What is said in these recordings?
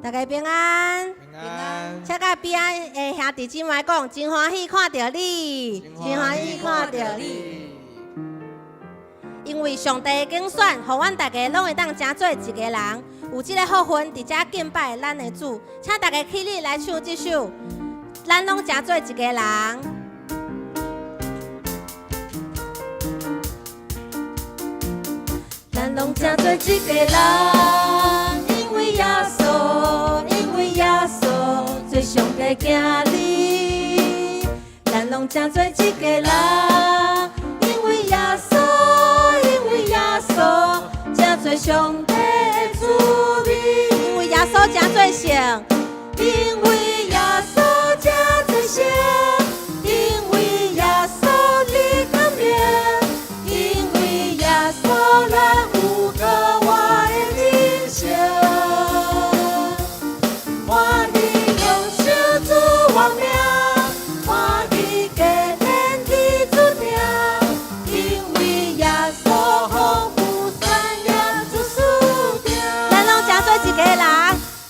大家平安，平安。请甲边的兄弟姊妹讲，真欢喜看到你，真欢喜看到你。因为上帝的拣选，互阮大家拢会当成做一个人，有这个福分，伫遮敬拜咱的主。请大家起立来唱这首，咱拢成做一个人。咱拢成做一个人，因为耶稣，因为耶稣做上帝囝儿。咱拢成做一个人，因为耶稣，因为耶稣成做上帝的子民。因为耶稣成做圣，因为耶稣成做圣，因为耶稣你甘愿，因为耶稣咱有个我的人生，欢喜用手主王名，欢喜给天地注定，因为耶稣丰富善良做事定。咱拢成做一个人，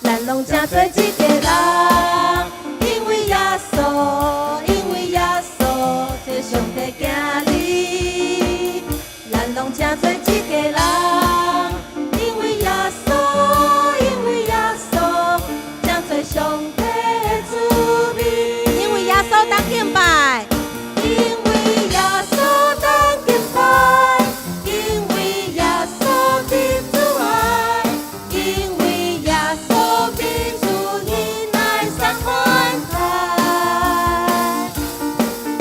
咱拢成做一个人，因为耶稣，因为耶稣做上帝囝儿。咱拢成做一个人，因为耶稣，因为耶稣成做上帝的子民。因为耶稣当敬拜，因为耶稣当敬拜，因为耶稣的主爱，因为耶稣的主你来赏宽待，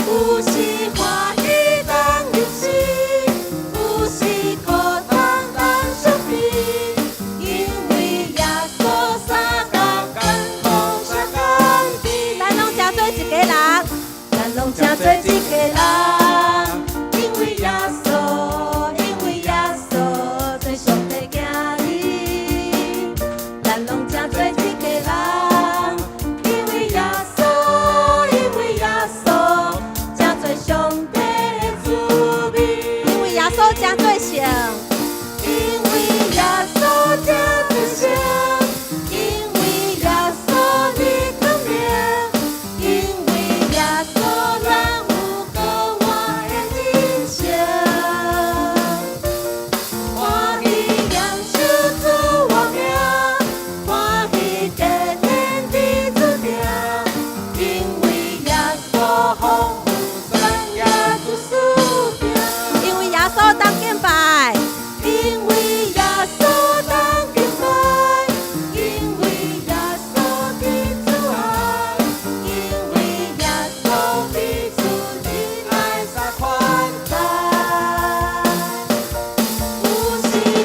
有时欢喜当忧心。有时苦当相比，因为耶稣三工甘苦相甘甜。咱拢成做一个人，咱拢成做一个人，因为耶稣，因为耶稣做上帝囝儿。咱拢成做一个人，因为耶稣，因为耶稣成做上帝的子民。因为耶稣成做圣，因为耶稣成做圣，因为耶稣你甘愿，因为耶稣咱有个我的人生，欢喜让手主王名，欢喜给天地注定，因为耶稣丰富善良做事定。因为耶稣当敬拜，因为耶稣当敬拜，因为耶稣的主爱，因为耶稣的主你来撒宽待，有时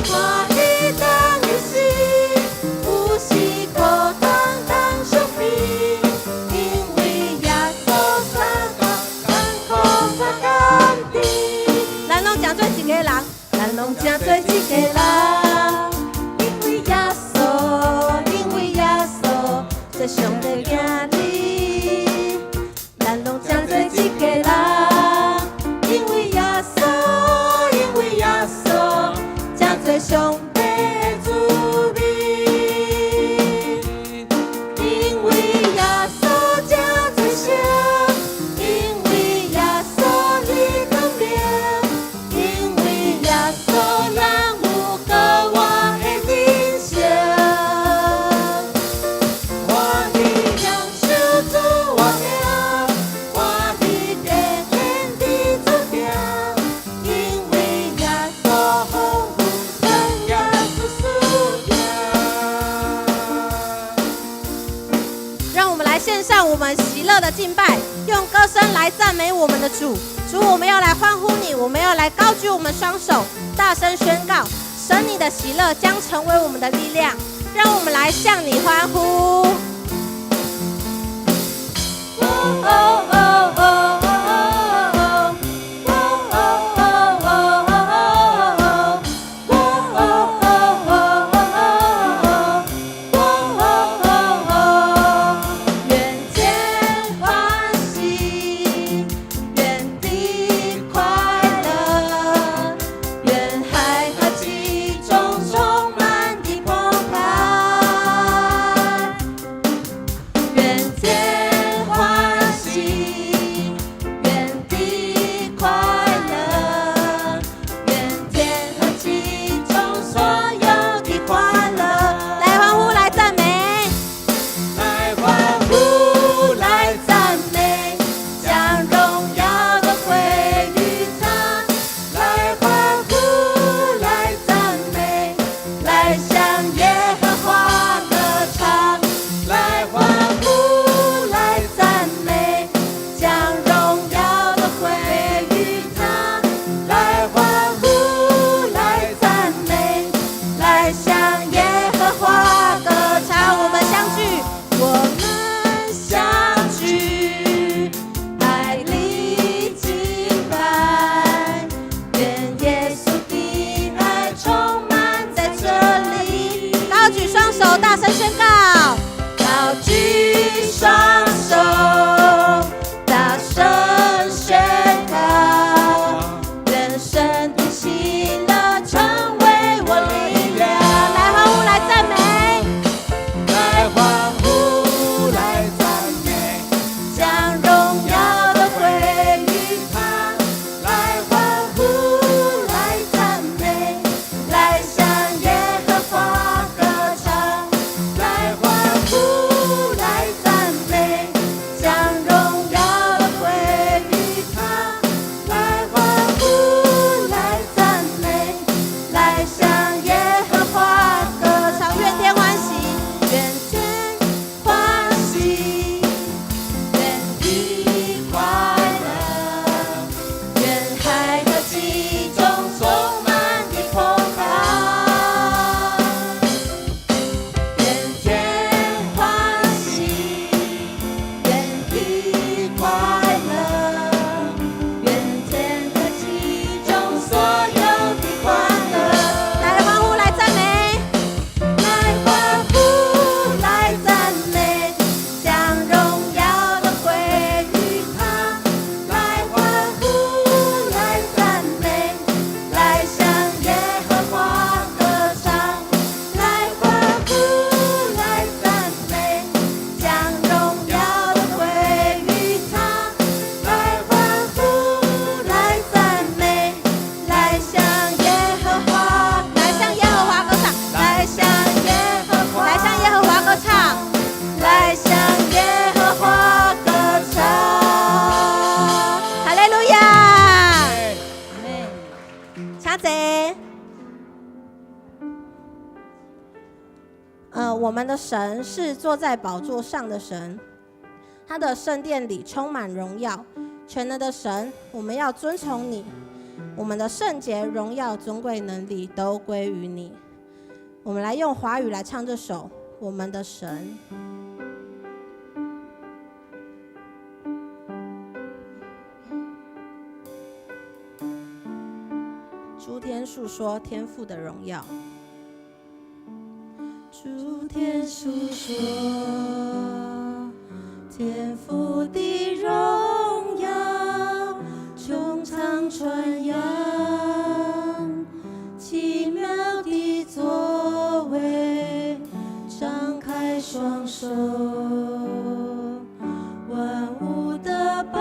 欢喜当忧心，有时苦当相比，因为耶稣三工甘苦相甘甜。咱拢成做一个人，咱拢成做一个人，因为耶稣，因为耶稣做上帝囝儿。咱拢成做一个人，因为耶稣，因为耶稣成做上帝的子民。因为耶稣成做圣，因为耶稣你甘愿，因为耶稣咱有个我的人生，欢喜让手主王名，欢喜给天地注定，因为耶稣丰富善良做事定。让我们来献上我们喜乐的敬拜，用歌声来赞美我们的主。主，我们要来欢呼你，我们要来高举我们双手，大声宣告：神你的喜乐将成为我们的力量。让我们来向你欢呼。愿见欢喜，愿地快乐，愿海和其中充满的澎湃。大声宣告，高举双手，大声宣告，愿神的喜乐成为我力量。来欢呼，来赞美，来欢呼，来赞美，将荣耀都归于他。来欢呼，来赞美，来向耶和华歌唱。来欢呼，来赞美，将荣耀都归于他。来欢呼，来赞美，来向耶和华歌唱。愿天欢喜，愿天欢喜，愿地快乐，愿海和其中充满的澎湃。愿天欢喜，愿地快乐，愿天和其中所有的欢乐。来欢呼，来赞美，来欢呼，来赞美，将荣耀都归于他。来欢呼，来赞美，来向耶和华歌唱。来欢呼，来赞美，将荣耀都归于他。来欢呼，来赞美，来向耶和华，来向耶和华歌唱，来向耶和华，来向耶和华歌唱，来向耶和华歌唱。哈利路亚！请坐。我们的神是坐在宝座上的神，他的圣殿里充满荣耀。全能的神，我们要尊崇你，我们的圣洁、荣耀、尊贵、能力都归于你。我们来用华语来唱这首《我们的神》。诸天述说天父的荣耀，诸天述说天父的荣耀，穹苍传扬奇妙的作为，张开双手，万物的宝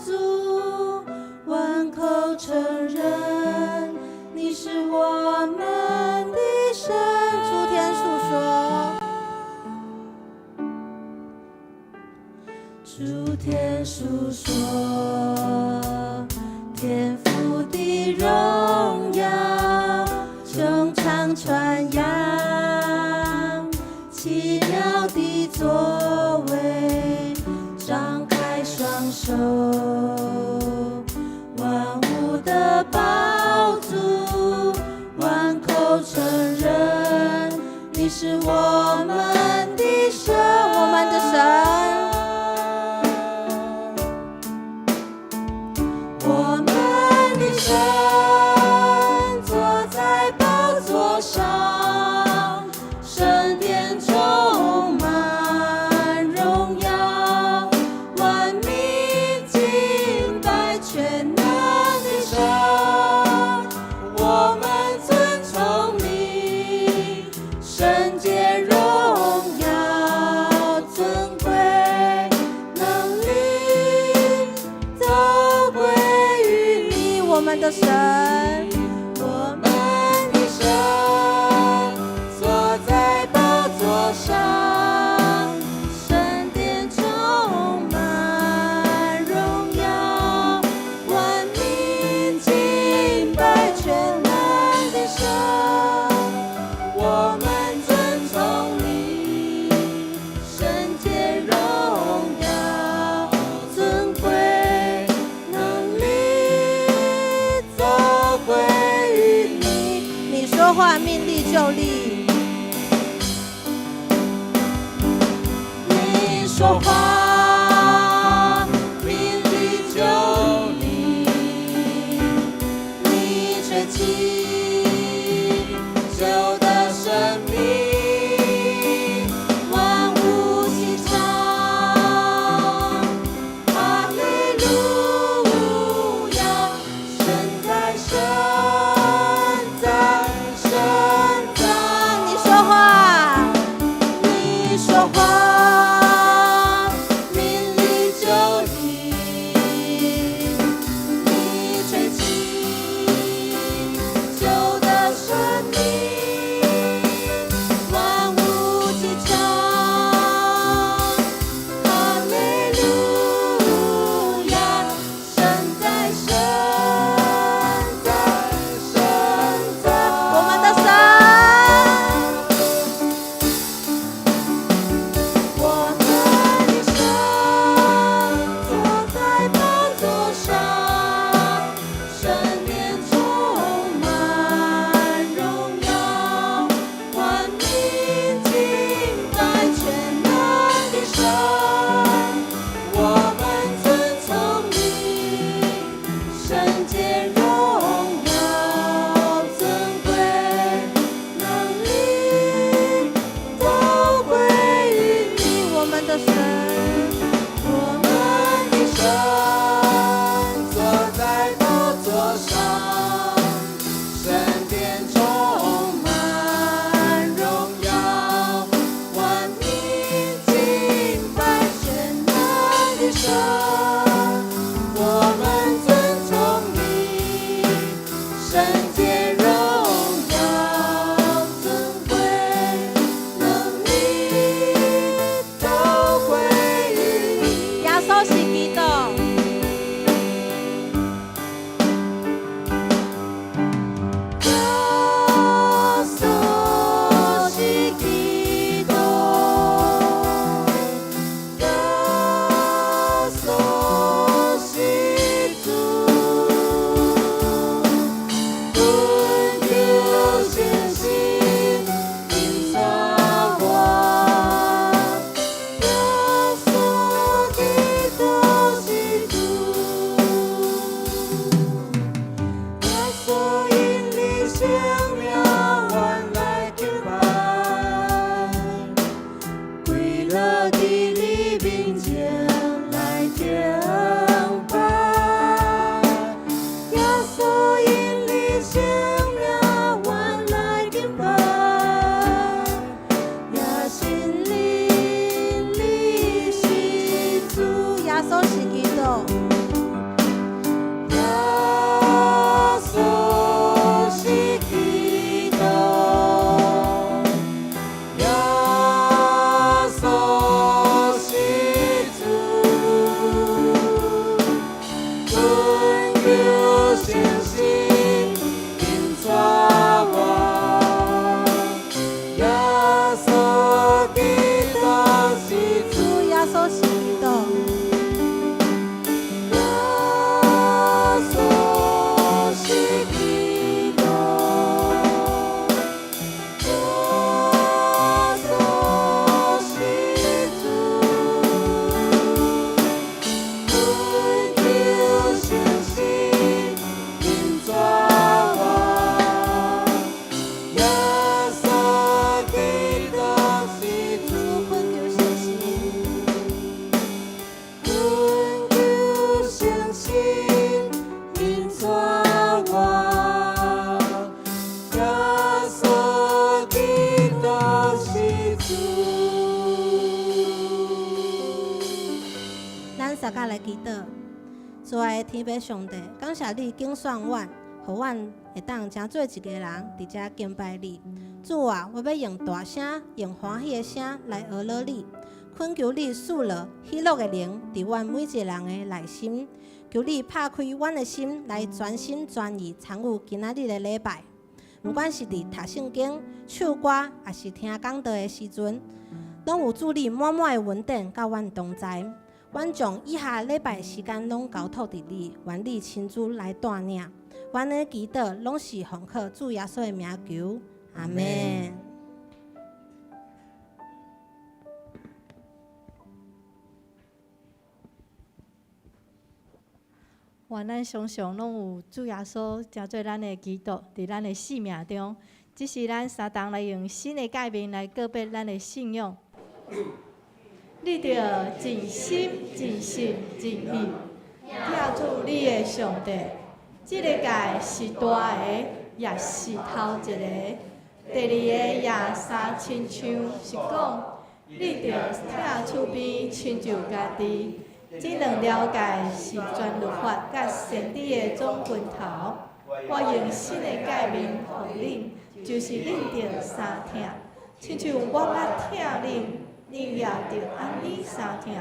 足，万口承认你是我们的神。诸天述说，诸天述说天父的荣耀，穹苍传扬奇妙的作为，张开双手，万物的宝足，万口承认你是我们的神，我们的神。我们的神坐在宝座上，圣殿充满荣耀，万民敬拜全能的神。我们尊崇你，圣洁荣耀尊贵能力都归于你，我们的神。我们的神坐在宝座上，圣殿充满荣耀，万民敬拜全能的神。我们尊崇你，圣洁荣耀尊贵能力都归于你。你说话命立就立，你说话命立就立，你吹气就得生命，基督是主，耶稣是基督。耶稣是基督，耶稣是主，困求信心，因抓我。耶稣基督是主，困求信心，困求信心，因抓我。耶稣基督是主。咱大家来祈祷，主爱的天父上帝，感谢你拣选阮，互阮会当成做一个人伫遮敬拜你。主啊，我要用大声、用欢喜的声来学乐你，恳求你赐落喜乐的灵伫阮每一个人的内心，求你拍开阮的心来全心全意参与今仔日的礼拜。不管是伫读圣经、唱歌，还是听讲道的时阵，拢有主你满满的恩典甲阮同在。阮将以下礼拜时间拢交托伫你，愿你亲自来带领。阮的祈祷拢是奉靠主耶稣的名求，阿门。愿咱常常拢有主耶稣真做咱的基督，伫咱的生命中，只是咱相当来用新的界面来告别咱的信仰。你着尽心、尽性、尽意，抓住你的上帝。这个界是大个，也是头一个。第二个也三亲像是讲，你着拆厝边亲像家己。这两条界是全律法甲先知的总拳头。我用新的界面互恁，就是恁着三听，亲像我捌听恁，恁也着安尼三听。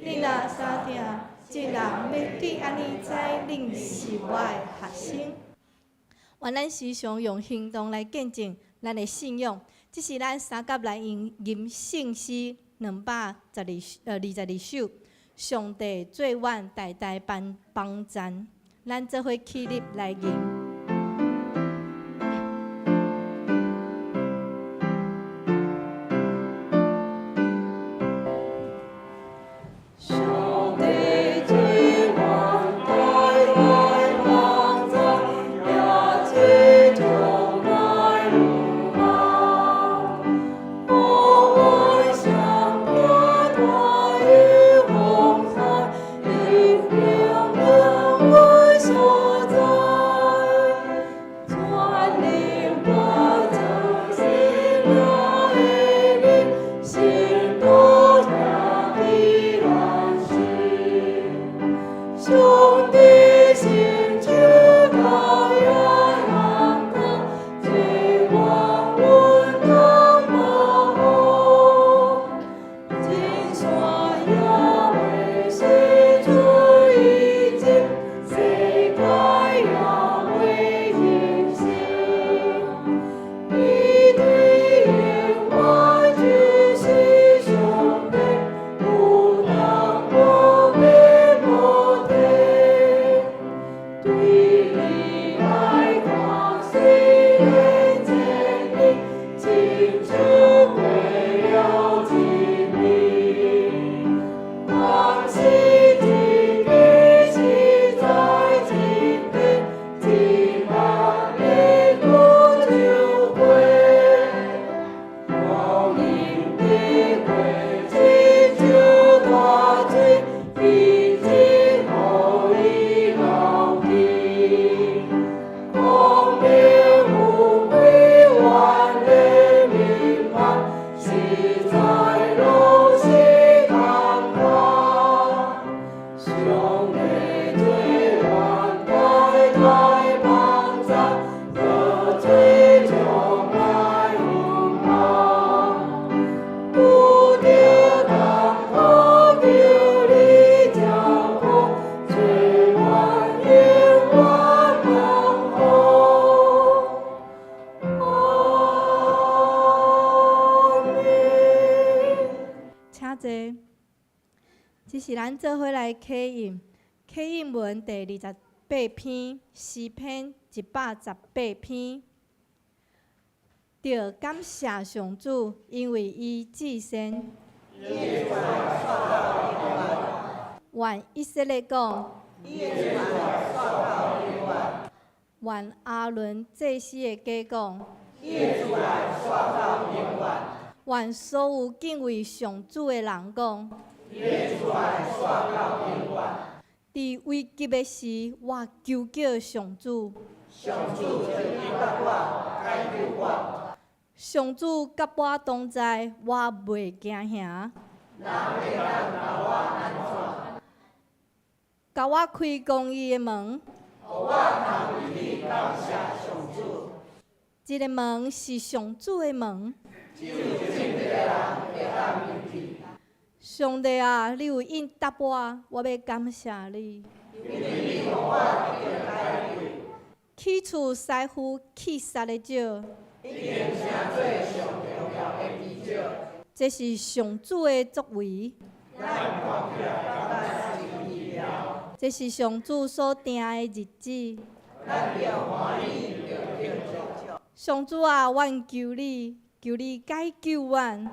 恁若三听，一人要对安尼知，恁是我的学生。愿咱时常用行动来见证咱的信仰。这是咱三甲来吟圣诗222首。上帝做阮代代帮赞，咱做伙起立来吟。济。这是咱做伙来启应，启应文第28篇，诗篇118篇。着感谢上主，因为伊至善。愿以色列讲。愿阿伦祭司的家讲。愿所有敬畏上主的人讲。伫危急的时，我求叫上主。上主甲我同在，我袂惊吓。甲我开公义的门。这个门是上主的门。上帝啊，你有应答我，我要感谢你。起厝师傅气杀的少。这是上主的作为。这是上主所定的日子。上主啊，阮求你，求你解救阮。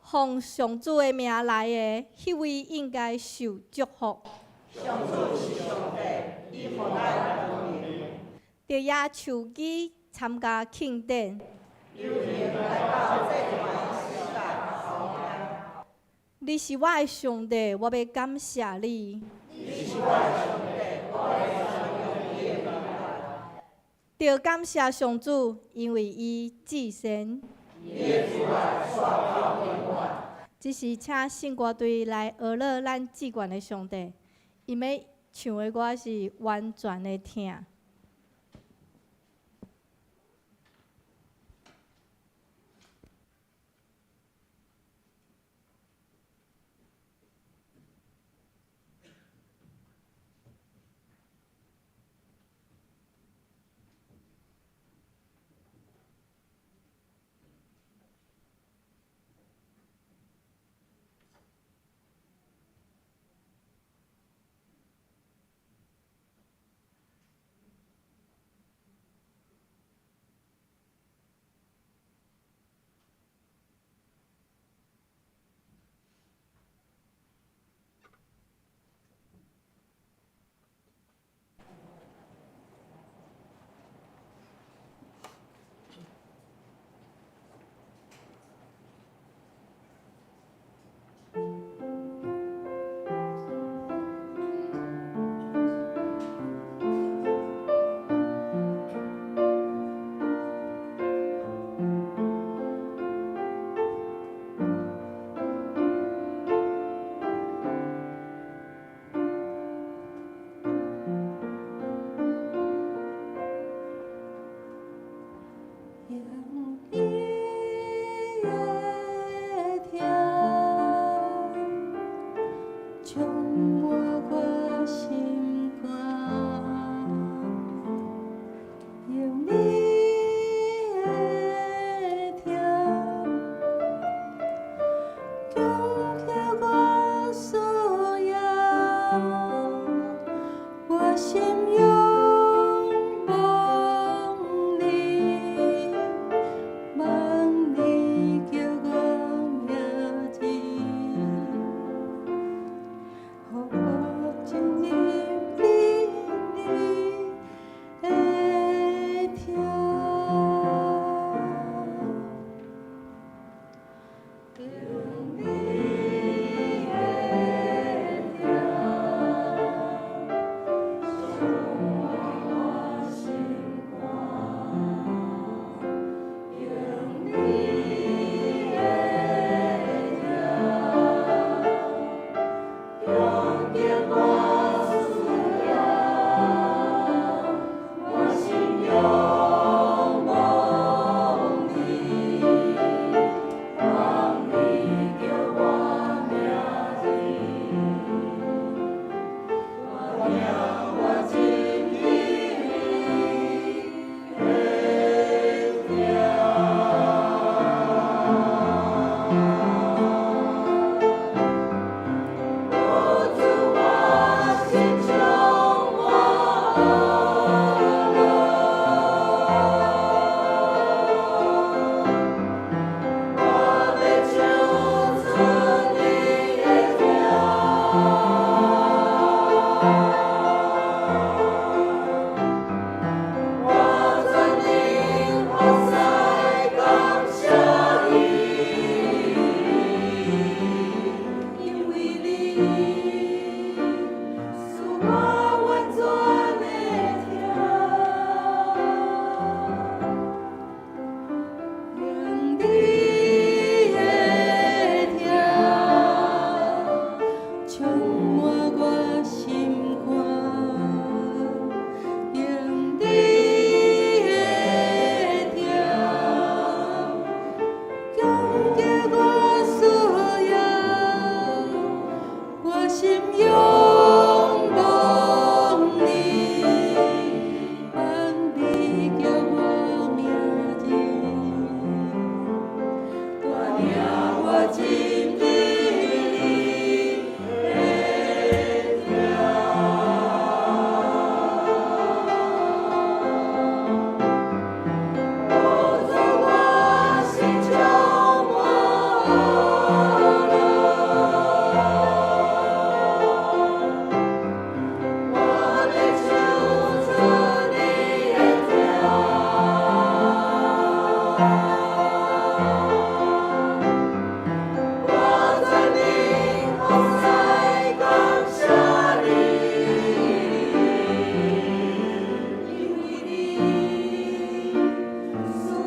奉上主的名来的，迄位应该受祝福。着野树枝参加庆典。你是我的上帝，我要感谢你。着感谢上主，因为伊至善。这是请圣歌队来学乐咱至高的上帝，因要唱的歌是完全的听。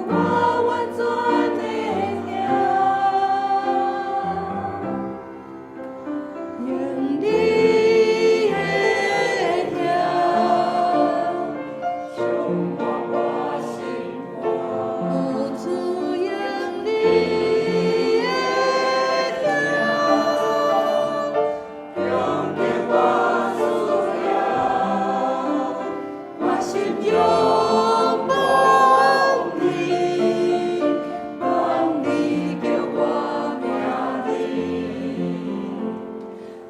我完全的听，用你的听，上我心肝，有主用你的听，用给我需要，我心中梦你，梦你叫我名字，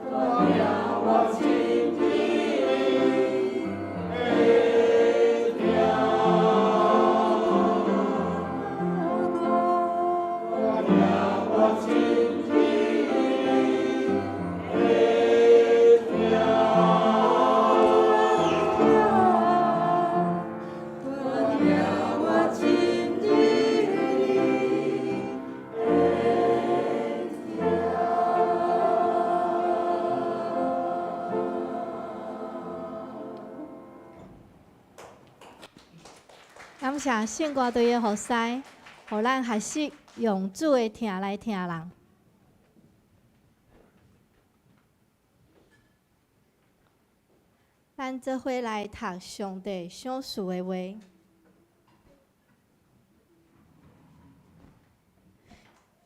我名我心里会听，我名我心里会听。感谢圣歌队的服侍，互咱学习用主的听来听人。咱做伙来读上帝赏赐的话。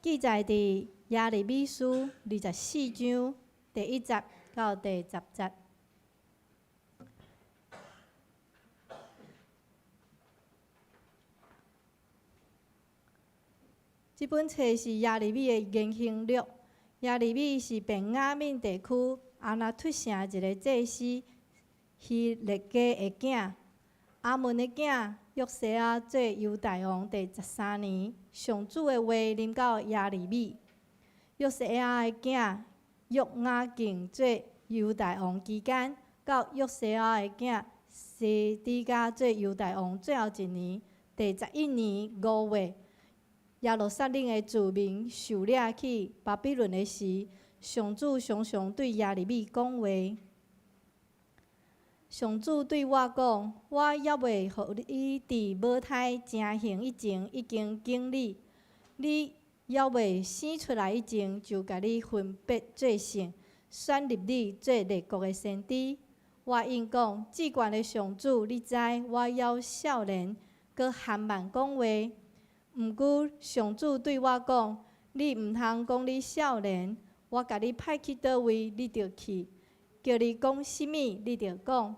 记载伫耶利米书24章第1节到第10节。这本册是耶利米的言行录。耶利米是便雅悯地区阿拿突城一个祭司希勒家的囝。阿门的囝约西亚做犹大王第13年，上主的话临到耶利米。约西亚的囝约雅敬做犹大王期间，到约西亚的囝西底家做犹大王最后一年，第11年5月。耶路撒冷的住民受掠去巴比伦的时，上主常常对耶利米讲话。上主对我讲：我也未互你伫母胎成形以前已经经历，你也未生出来以前就甲你分别做圣，选入你做列国的先知。我应讲：至悬的上主，你知我还少年，搁含慢讲话。毋过，上主对我讲：你毋通讲你少年，我甲你派去倒位，你就去；叫你讲甚物，你就讲。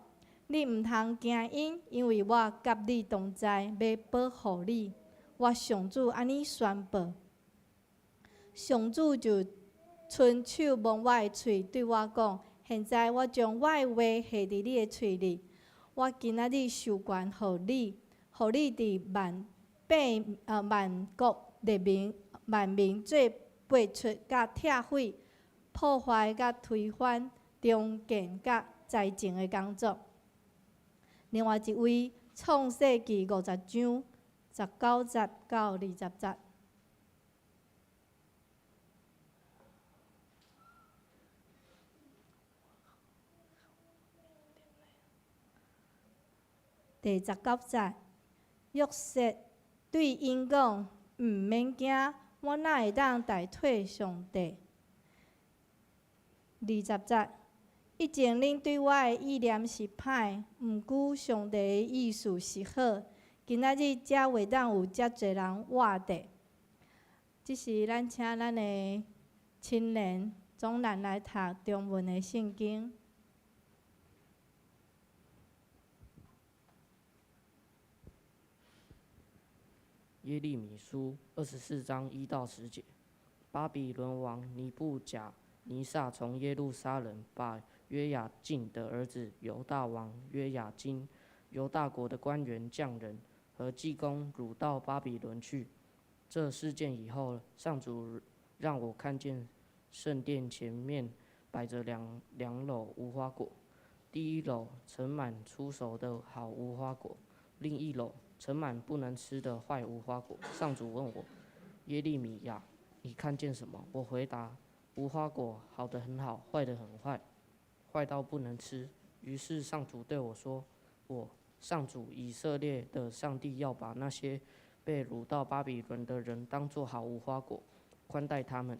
你毋通惊因为我甲你同在，要保护你。我上主安尼宣布。上主就伸手摸我的喙，对我讲：现在我将我的话下伫你的喙里。我今仔日授权互你，互你伫万国列民万民做背出甲拆毁、破坏甲推翻、重建甲财政的工作。另外一位创世纪50章19节到20节。第19节，约瑟对因讲：毋免惊，我哪会当代替上帝？20节，以前恁对我的意念是歹，毋过上帝的意思是好。今仔日才会当有遮侪人活着。这是咱请咱的青年总咱来读中文的圣经。耶利米书24章1到10节。巴比伦王尼布甲尼撒从耶路撒冷把约雅敬的儿子犹大王约雅斤、犹大国的官员匠人和技工掳到巴比伦去。这事件以后，上主让我看见圣殿前面摆着两篓无花果，第一篓盛满出熟的好无花果，另一篓盛满不能吃的坏无花果。上主问我：耶利米亚，你看见什么？我回答：无花果好得很好，坏得很坏，坏到不能吃。于是上主对我说：上主以色列的上帝要把那些被掳到巴比伦的人当作好无花果，宽待他们。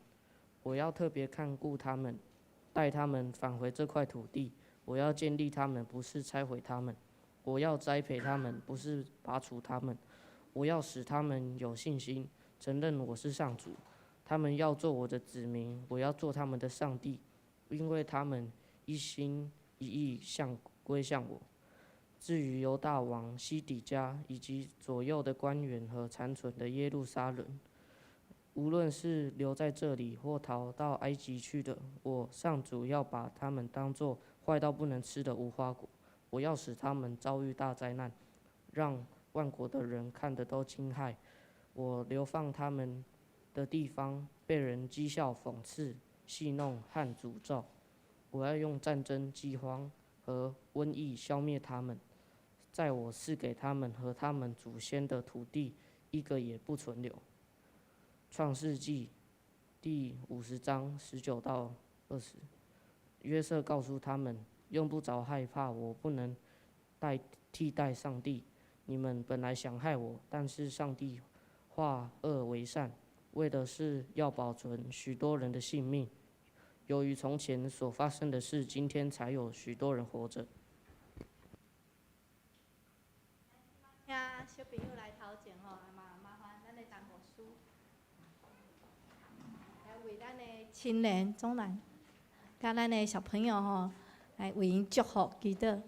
我要特别看顾他们，带他们返回这块土地。我要建立他们，不是拆毁他们；我要栽培他们，不是拔除他们。我要使他们有信心，承认我是上主。他们要做我的子民，我要做他们的上帝，因为他们一心一意归向我。至于犹大王西底家以及左右的官员和残存的耶路撒冷，无论是留在这里或逃到埃及去的，我上主要把他们当作坏到不能吃的无花果。我要使他们遭遇大灾难，让万国的人看得都惊骇。我流放他们的地方被人讥笑、讽刺、戏弄和诅咒。我要用战争、饥荒和瘟疫消灭他们，在我赐给他们和他们祖先的土地，一个也不存留。创世纪第50章19到20，约瑟告诉他们，用不着害怕，我不能替代上帝。你们本来想害我，但是上帝化恶为善，为的是要保存许多人的性命。由于从前所发生的事，今天才有许多人活着。请小朋友来头前吼，麻烦咱的陈牧师来为咱的青年、中男，甲咱的小朋友吼，来为因祝福祈祷。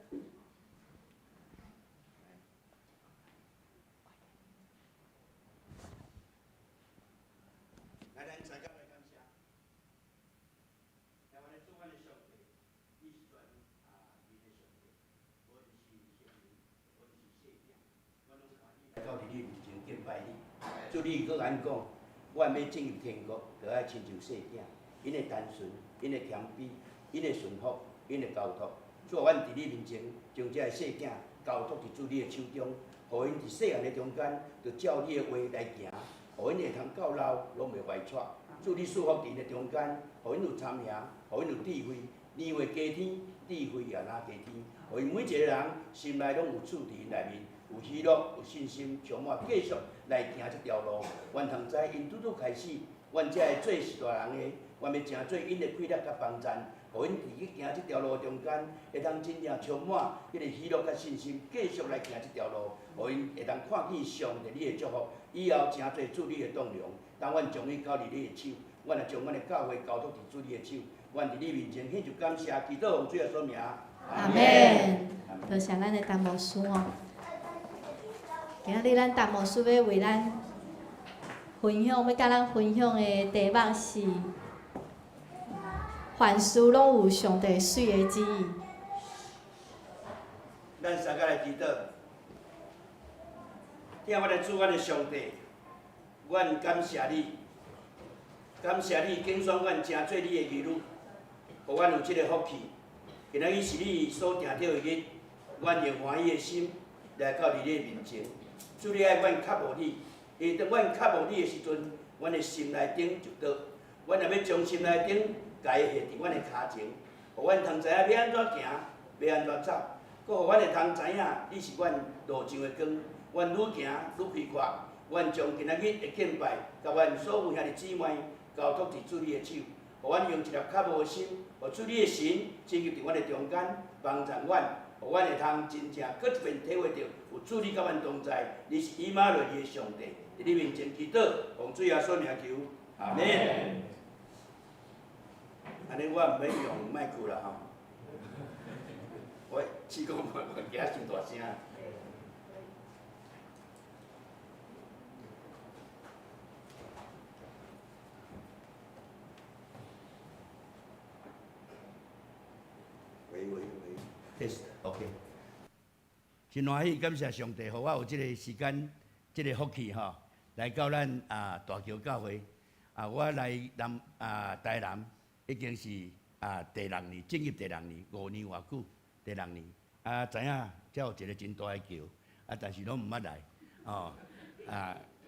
到伫你面前敬拜你，主你搁咱讲，阮要进入天国，就爱亲像细囝，因的单纯，因的谦卑，因的顺服，因的交托。主啊，阮伫你面前，将这细囝交托伫主你的手中，互因伫细汉的中间，就照你的话来行，互因会通到老拢袂坏错。主你赐福伫因的中间，互因有参详，互因有智慧，年岁加天，智慧也哪加天，互因每一个人心内拢有主伫因内面。有喜乐，有信心，充满继续来行这条路。阮通知因拄开始，阮才会做是大人的，阮要诚做因的快乐甲帮赞，互因伫去行这条路中间，会通真正充满迄个喜乐甲信心，继续来行这条路，互因会通看见上帝你的祝福，以后诚做主你的栋梁。当阮将伊交伫你的手，阮也将阮的教会交托伫主你的手，阮伫你面前献上感谢，祈祷奉主耶稣名。阿门。多谢咱的陈牧师吼。今仔日咱陈牧师要为咱分享，要甲咱分享的题目是凡事拢有上帝水的旨意。咱三个来祈祷，听我的主，阮的上帝，阮感谢你，感谢你拣选阮成做你的儿女，互阮有这个福气。今仔日是你所定定的日，阮用欢喜的心来到你的面前。主你爱阮较无你，因当阮较无你的时阵，阮的心内顶就倒。阮也要将心内顶家下伫阮的骹前，互阮通知影要安怎行，要安怎走，搁互阮会通知影你是阮路上的光。阮愈行愈开阔，阮将今仔日的敬拜，甲阮所有兄弟姊妹交托伫主你的手，互阮用一粒较无的心，互主你的神进入伫阮的中间，帮助阮。互阮会通真正搁一遍体会到有主你甲阮同在，你是以马内利的上帝，伫你面前祈祷，奉主耶稣名求，阿门。安尼我毋免用麦克啦吼，我试讲我惊伤大声。喂 ，test，OK。真欢喜，感谢上帝，互我有即个时间、即个福气吼，来到咱大桥教会。我来台南已经是第6年，进入第6年，5年偌久，第6年。知影才有一个真大的桥，但是拢毋捌来，哦，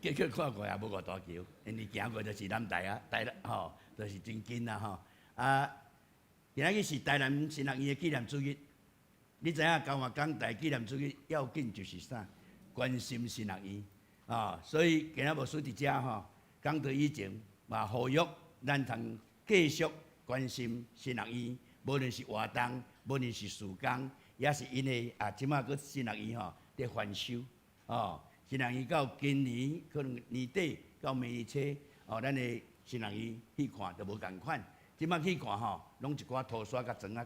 结果看过也无偌大桥，因为行过就是南台吼，就是真近啦吼。今仔日是台南神学院的纪念主日。你知影，交换讲台纪念主日要紧就是啥？关心神学院。所以今仔牧师伫遮吼，讲到以前嘛，呼吁咱通继续关心新学院，无论是活动，无论是事工，也是因为即马个新学院吼伫翻修，新学院到今年可能年底到明年初，咱的新学院去看就无共款。即马去看吼，拢一寡涂刷甲砖啊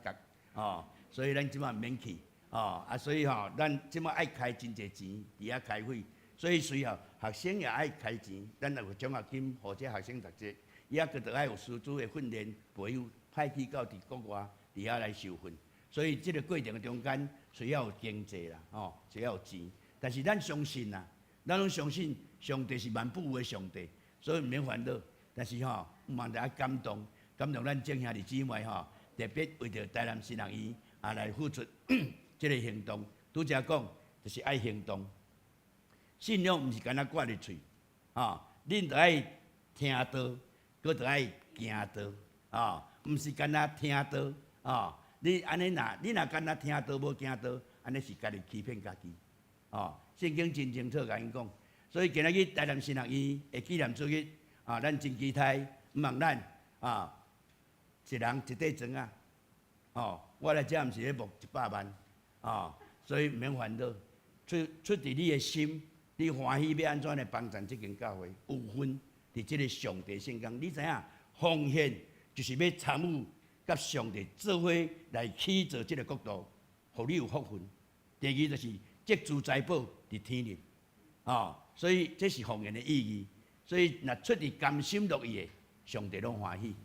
角，所以咱即马免去，所以咱即马爱开真侪钱伫遐开会，所以随后学生也爱开钱，咱也有奖学金，或者学生读册，伊还佫爱有师资的训练，培养派去到伫国外伫遐来受训，所以即个过程中间需要有经济啦，需要有钱，但是咱相信啦，咱拢相信上帝是万不有的上帝，所以毋免烦恼，但是毋茫得感动咱众兄弟姊妹特别为着台南新学院来付出即个行动。拄则讲就是爱行动，信仰毋是干那挂伫喙，恁着爱听道，搁着爱行道，毋是干那听道，你安尼你若干那听道无行道，安尼是家己欺骗家己，圣经真清楚甲因讲。所以今仔日台南新学院的纪念主日，咱真期待，毋茫咱一人一块砖我来遮毋是咧募100万，所以毋免烦恼，出伫你的心，你欢喜要安怎来帮助即间教会，有份伫即个上帝圣工。你知影，奉献就是要参与甲上帝做伙来起造即个国度，互你有福分。第二就是积资财宝伫天里，所以这是奉献的意义。所以若出伫甘心乐意的，上帝拢欢喜。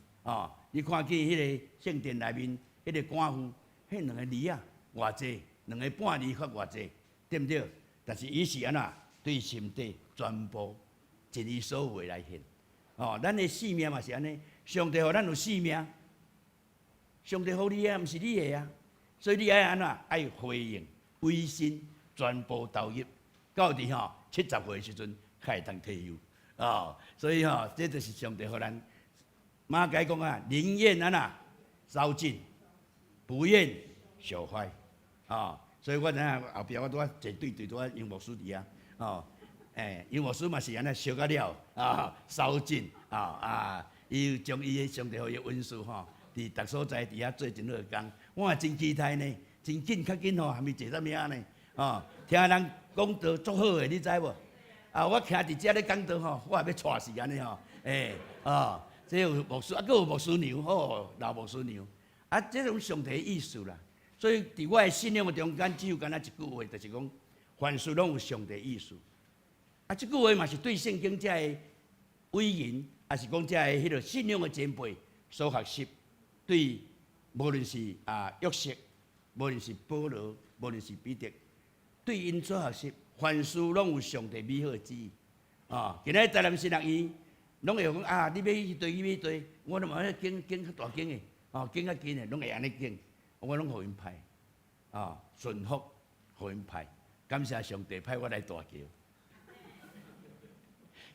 你看见迄个圣殿内面，迄个官夫，迄2个厘啊，偌济，2个半厘较偌济，对毋对？但是伊是安怎对心底全部尽伊所有来献。咱的性命嘛是安尼，上帝互咱有性命，上帝互你啊，毋是你的啊，所以你爱安怎爱回应、委身，全部投入，到伫70岁的时阵，才会当退休。所以这就是上帝互咱。马该讲宁愿安怎烧尽，不愿朽坏。所以我知影后壁我拄仔坐对拄仔杨牧师伫杨牧师嘛是安尼烧到了，烧尽伊将伊的上帝互伊恩赐伫逐所在伫遐做真好工，我也真期待呢，真紧较紧还没坐啥名呢，听人讲道足好的，你知无？我徛伫遮咧讲道我也要喘死安尼这有牧师，佫有牧师娘老牧师娘，这种上帝的意思啦。所以伫我的信仰的中间，只有干那一句话，就是讲凡事拢有上帝的意思。这句话嘛是对圣经遮的伟人，也是讲遮的迄个信仰的前辈所学习。对，无论是约瑟，无论是保罗，无论是彼得，对因所学习，凡事拢有上帝美好的旨意。今仔台南新学院。拢会讲你要迄对，伊要对，我都嘛要经较大经的，经较紧的，拢会安尼经，我拢互因派，顺服，互因派，感谢上帝派我来大桥，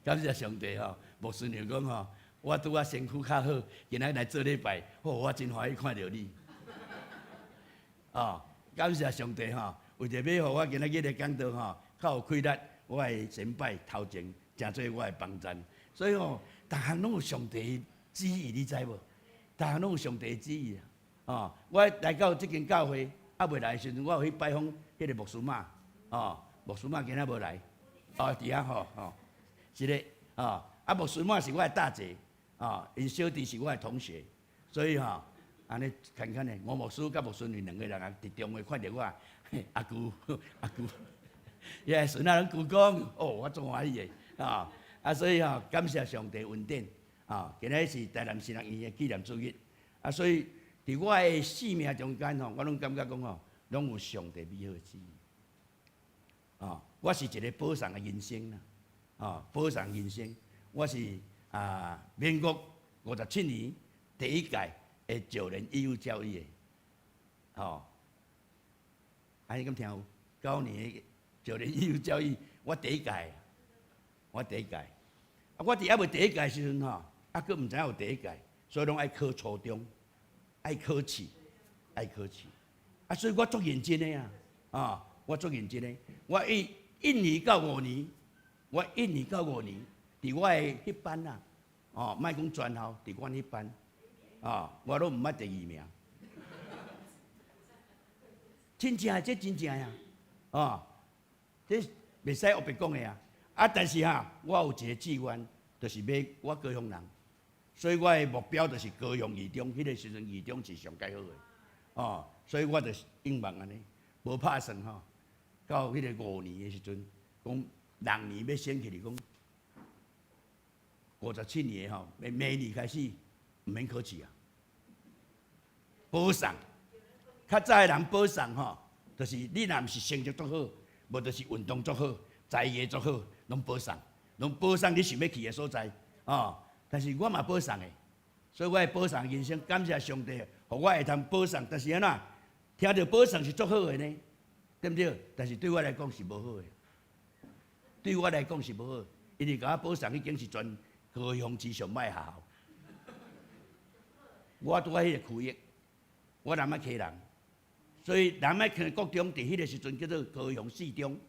感谢上帝牧师娘讲我拄仔身躯较好，今仔来做礼拜，我真欢喜看到你，感谢上帝为着要互我今仔日的讲道较有气力，我会先拜头前，诚做我的帮衬。所以逐项拢有上帝的旨意，你知无？逐项拢有上帝的旨意我来到即间教会，未来的时阵，我有去拜访迄个牧师妈，牧师妈今仔无来，伫遐是咧，牧师妈是我的大姐，因小弟是我的同学，所以安尼看看咧，我牧师甲牧师娘2个人伫中间看到我，阿舅，伊个孙仔拢舅公，我足欢喜的所以感谢上帝恩典今仔是台南新学院的纪念主日所以伫我的生命中间我拢感觉讲拢有上帝美好的旨意我是一个保送的人生保送人生，我是民国57年第1届的9年义务教育的安尼咁听有9年的9年义务教育，我第1屆。我第1届，我伫还未第1届的时阵佫毋知影有第1届，所以拢爱考初中，爱考试，所以我足认真的我足认真的，我1年到5年我1年到5年，伫我的迄班啊，哦，莫讲全校，伫阮迄班，我都毋捌第2名。真正的，这真正呀，这袂使黑白讲的啊。但是我有一个志愿，就是要我高雄人，所以我的目标就是高雄二中。迄个时阵二中是上介好的，所以我就是永望安尼，无拍算到迄个5年的时阵，讲6年要升起嚟讲，57年明年开始毋免考试啊，保送。较早的人保送就是你若毋是成绩足好，无就是运动足好，才艺足好，拢保送，拢保送你想要去的所在但是我嘛保送的，所以我的保送人生感谢上帝，互我会通保送。但是安怎听到保送是足好的呢？对不对？但是对我来讲是无好的，对我来讲是无好，因为甲我保送已经是全高雄之上歹学校。我拄啊迄个区域，我南仔溪人。所以南仔去国中，伫迄个时阵叫做高雄四中，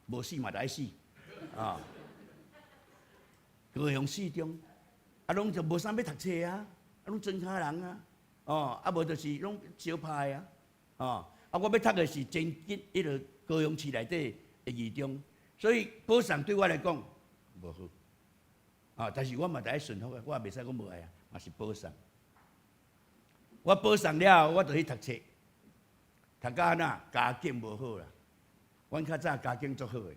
无死嘛就爱死，高雄四中，拢就无啥要读册啊，拢真卡人啊，无就是拢小派啊，我要读的是前吉迄个高雄市内底的二中，所以保送对我来讲无好，但是我嘛就爱顺服的，我也袂使讲无爱嘛是保送。我保送了后，我就去读册。读到安怎家境无好啦，阮较早家境足好诶，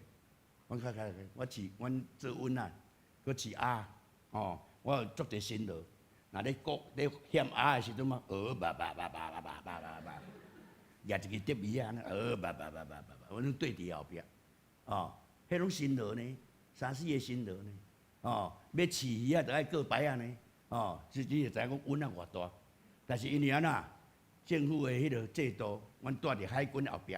阮阮做阮啊，搁饲鸭，我有足侪辛劳。若咧险鸭诶时阵嘛，举一支竹米啊，我拢对伫后壁，迄种辛劳呢，3、4个辛劳呢，要饲鱼啊，就爱过摆啊呢，你就知影讲阮啊偌大，但是因为安怎？政府的迄个制度，阮住伫海军后壁，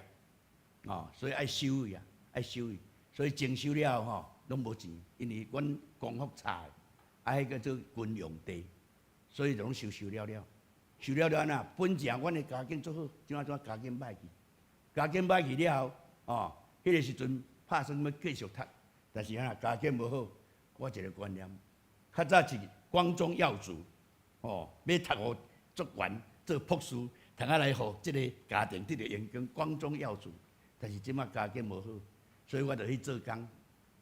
所以爱收伊啊，爱收伊，所以征收了后拢无钱，因为阮功夫差，迄个做军用地，所以就拢收了，收了安怎？本正阮的家境足好，怎家境歹去？家境歹去了后，迄个时阵拍算要继续读，但是家境无好，我一个观念，较早是光宗耀祖，要读互足悬。做博士，通来互即个家庭得到阳光光宗耀祖。但是即马家境无好，所以我就去做工。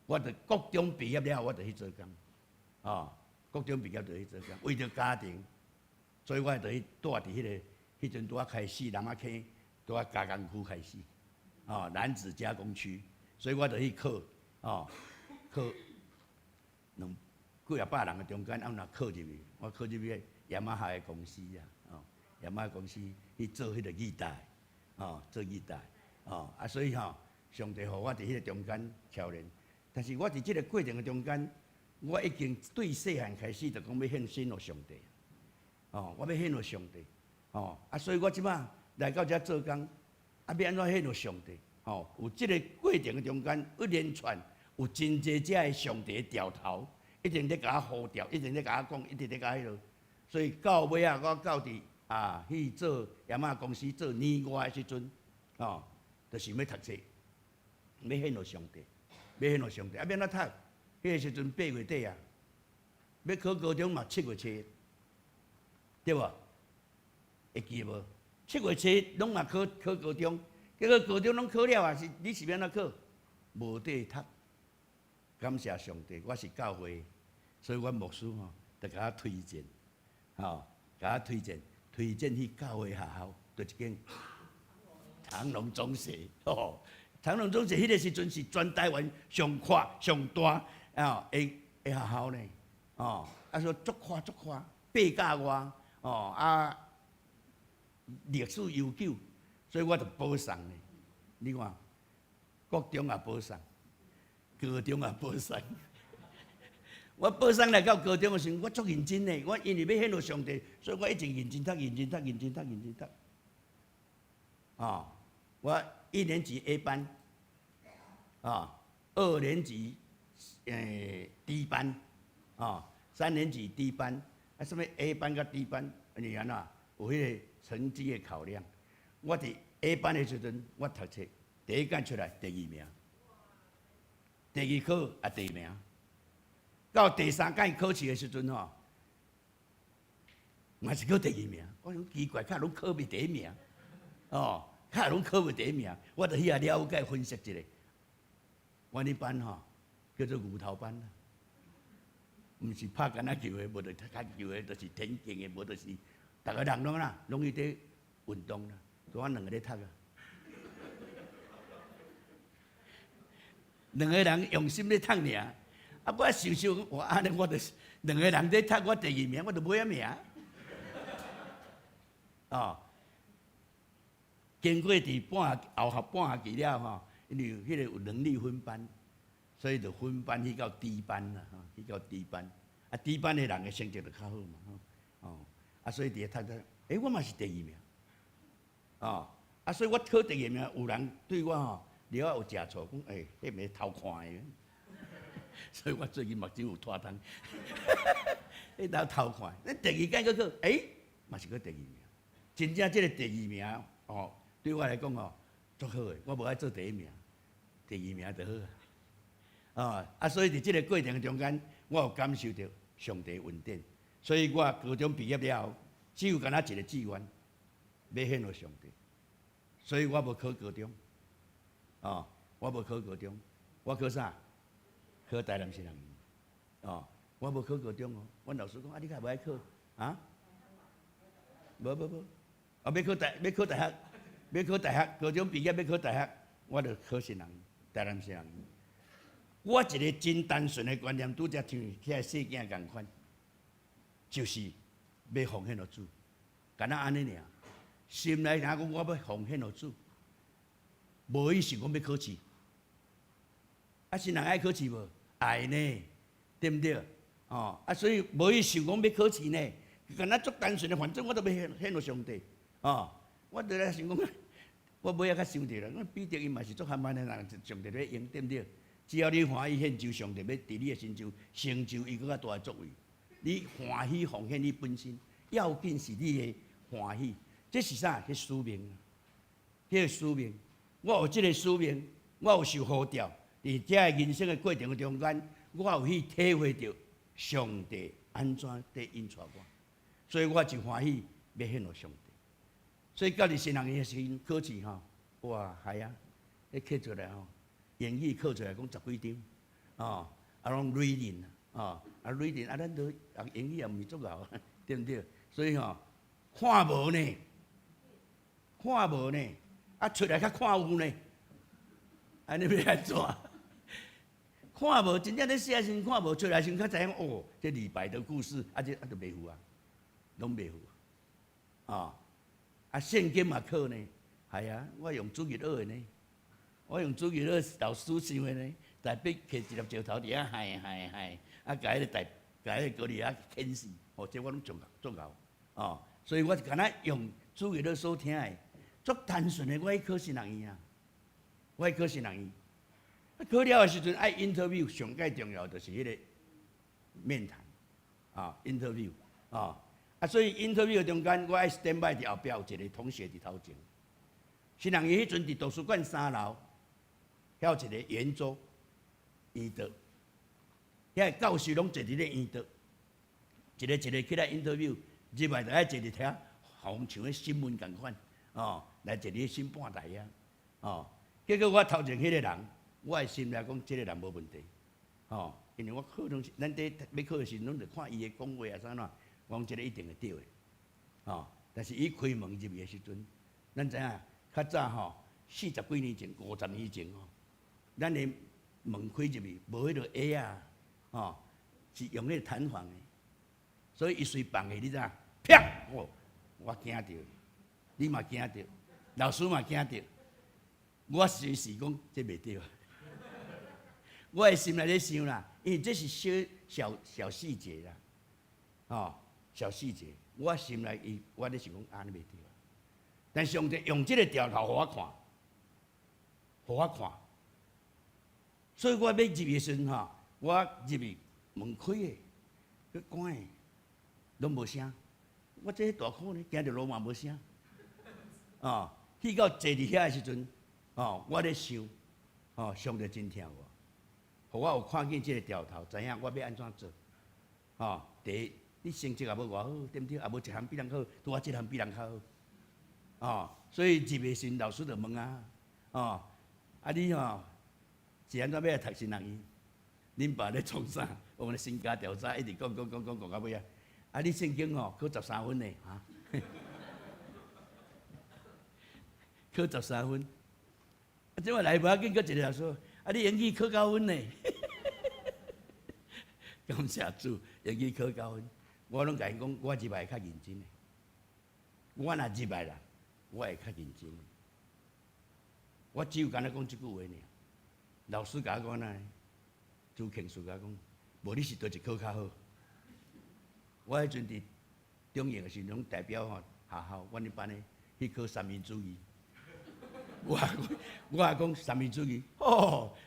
我就国中毕业了，我就去做工。国中毕业就去做工，为着家庭，所以我就去住伫迄阵拄开始南仔溪拄加工区开始，男子加工区，所以我就去考，考几百人的中间，按哪考入去？我考入去雅马哈的公司雅马哈公司去做迄个二代，做二代，所以上帝互我伫迄个中间操练。但是我伫即个过程的中间，我已经对细汉开始就讲要献身予上帝，我要献予上帝，所以我即马来到遮做工，要安怎献予上帝？有即个过程的中间，一连串有真侪遮的上帝调头，一定咧甲我呼调，一定咧甲我讲，一定咧甲迄落，所以到尾我到伫。去做雅马公司做年外的时阵，就想要读册，要献予上帝，要献予上帝。要怎读？迄个时阵8月底啊，要考高中嘛7月初，对无？会记无？7月初拢嘛考高中，结果高中拢考了啊，你是要安怎考？无地读。感谢上帝，我是教会，所以阮牧师就甲我推荐，甲我推荐去教会学校，就一间长隆中学。长隆中学迄个时阵是全台湾上大的学校呢。说足宽，8甲外，历史悠久，所以我就保送呢。你看，国中也保送，高中也保送。我保送来到高中的时候，我足认真的。我因为要献予上帝，所以我一直认真读。我1年级 A 班，2年级D 班，3年级 D 班，什么 A 班甲 D 班，你安怎有迄个成绩的考量？我伫 A 班的时阵，我读册第一届出来第2名，第二考也第名，到第三届考试的时阵吼，嘛是考第二名。我想奇怪，较拢考袂第一名，哦，较拢考袂第一名，我就去遐了解分析一下。阮迄班吼叫做牛头班啦，毋是拍橄榄球的，无就踢橄榄球的，就是田径的，无就是。逐个人拢去伫运动啦，就阮两个咧读啊。两个人用心咧读尔，啊，我想想，我安尼我就两个人咧读，我第二名，我就买啊名。哦，经过伫后学半学期了吼，因为迄个有能力分班，所以就分班去到低班啦，吼，去到低班。啊，低班的人的成绩就较好嘛，吼，哦。啊，所以伫遐读读，我嘛是第二名，哦，啊，所以我考第二名，有人对我吼，了有食醋，讲迄个偷看的，所以我最近目睭有拖汤，迄偷看。那第二届佫考，嘛是佫第二名，真正即个第二名，哦，对我来讲哦，足好诶，我无爱做第一名，第二名就好啊，所以伫即个过程中间，我有感受到上帝恩典。所以我高中毕业了后，只有干那一个志愿，要献给上帝。所以我无考高中，我无考高中，我考啥？考台南师人院，我无考高中哦。阮老师讲你较无爱考啊？无，要考大学，高中毕业要考大学，我就考师人台南师人院。我一个真单纯的观念，拄则像遐细囝共款。就是要奉献给主，干那安尼尔，心内若讲我要奉献给主，无意想讲要考试，啊，是人爱考试无？爱呢，对毋对？所以无意想讲要考试呢，干那足单纯的，反正我都要献给上帝，我就来想讲，我尾仔较想着啦，我彼得伊嘛是足罕慢的人，上帝咧用，对毋对？只要你欢喜献就，上帝要伫你的身上成就伊更较大的作为。你欢喜奉献你本身，要紧是你的欢喜。这是啥？迄使命，迄个使命。我有这个使命，我有受呼召，伫这个人生的过程中间，我有去体会到上帝安怎在引带我，所以我就欢喜要献给上帝。所以到伫新人的时阵考试吼，哇，系啊，迄刻出来吼，英语考出来讲10几张，拢 reading。reading 咱都英语也毋是足够，对毋对？所以看无呢，出来较看有呢，安尼要安怎？看无真正咧写时看无出来时较知影哦，这李白的故事这都袂赴啊，拢袂赴圣经嘛考呢，系啊，我用主日学的呢，我用主日学老师想的呢，台北摕一粒石头伫遐嗨。甲迄个高丽啊牵死，这我拢做够，所以我就敢若用主日咧所听的，足单纯的，我去考新人院啊，我去考新人院，考了的时阵爱 interview， 上界重要就是迄个面谈，interview，所以 interview 中间我爱 stand by 伫后壁有一个同学伫头前，新人院迄阵伫图书馆3楼，遐有一个圆桌，圆桌。遐教授拢坐伫咧院桌，一个起来 interview， 入来就爱坐伫遐，好像咧新闻共款，来坐伫新半台啊，结果我头前迄个人，我的心内讲，即个人无问题，因为我考拢是，咱伫要考的时，拢着看伊的讲话啊啥呐，我讲即个一定会对的，但是伊开门入去的时阵，咱知影较早40几年前、50年前咱的门开入去，无迄个鞋啊。是用迄个弹簧的，所以伊随放下，你知影？啪！我惊着，你嘛惊着，老师嘛惊着。我随时讲这袂对，我的心内咧想啦，因为这是小细节啦，小细节。我心内我咧想讲安尼袂对，但上帝用这个条头互我看，所以我要入去的时阵我入去门开的，佮关的，拢无声。我这大苦呢，行着路嘛无声。去到坐伫遐的时阵，我咧想，上帝真疼我，互我有看见即个条头，知影我要安怎做。第一，你成绩也无偌好，对毋对？也无一项比人好，拄我一项比人较好。所以入的时老师就问啊，你是安怎要来读新学院？恁爸咧创啥？我们身家调查一直讲到尾啊！你圣经考13分呢考13分。即摆来无要紧，搁一个老师，你英语考9分呢？感谢主，英语考9分，我拢甲因讲，我入来会较认真的。我若入来啦，我会较认真的。我只有干那讲即句话尔。老师甲我讲呐，朱庆树甲我讲，无你是倒一科较好。我迄阵伫中营的时拢代表学校，阮迄班的去考三民主义。我也讲三民主义，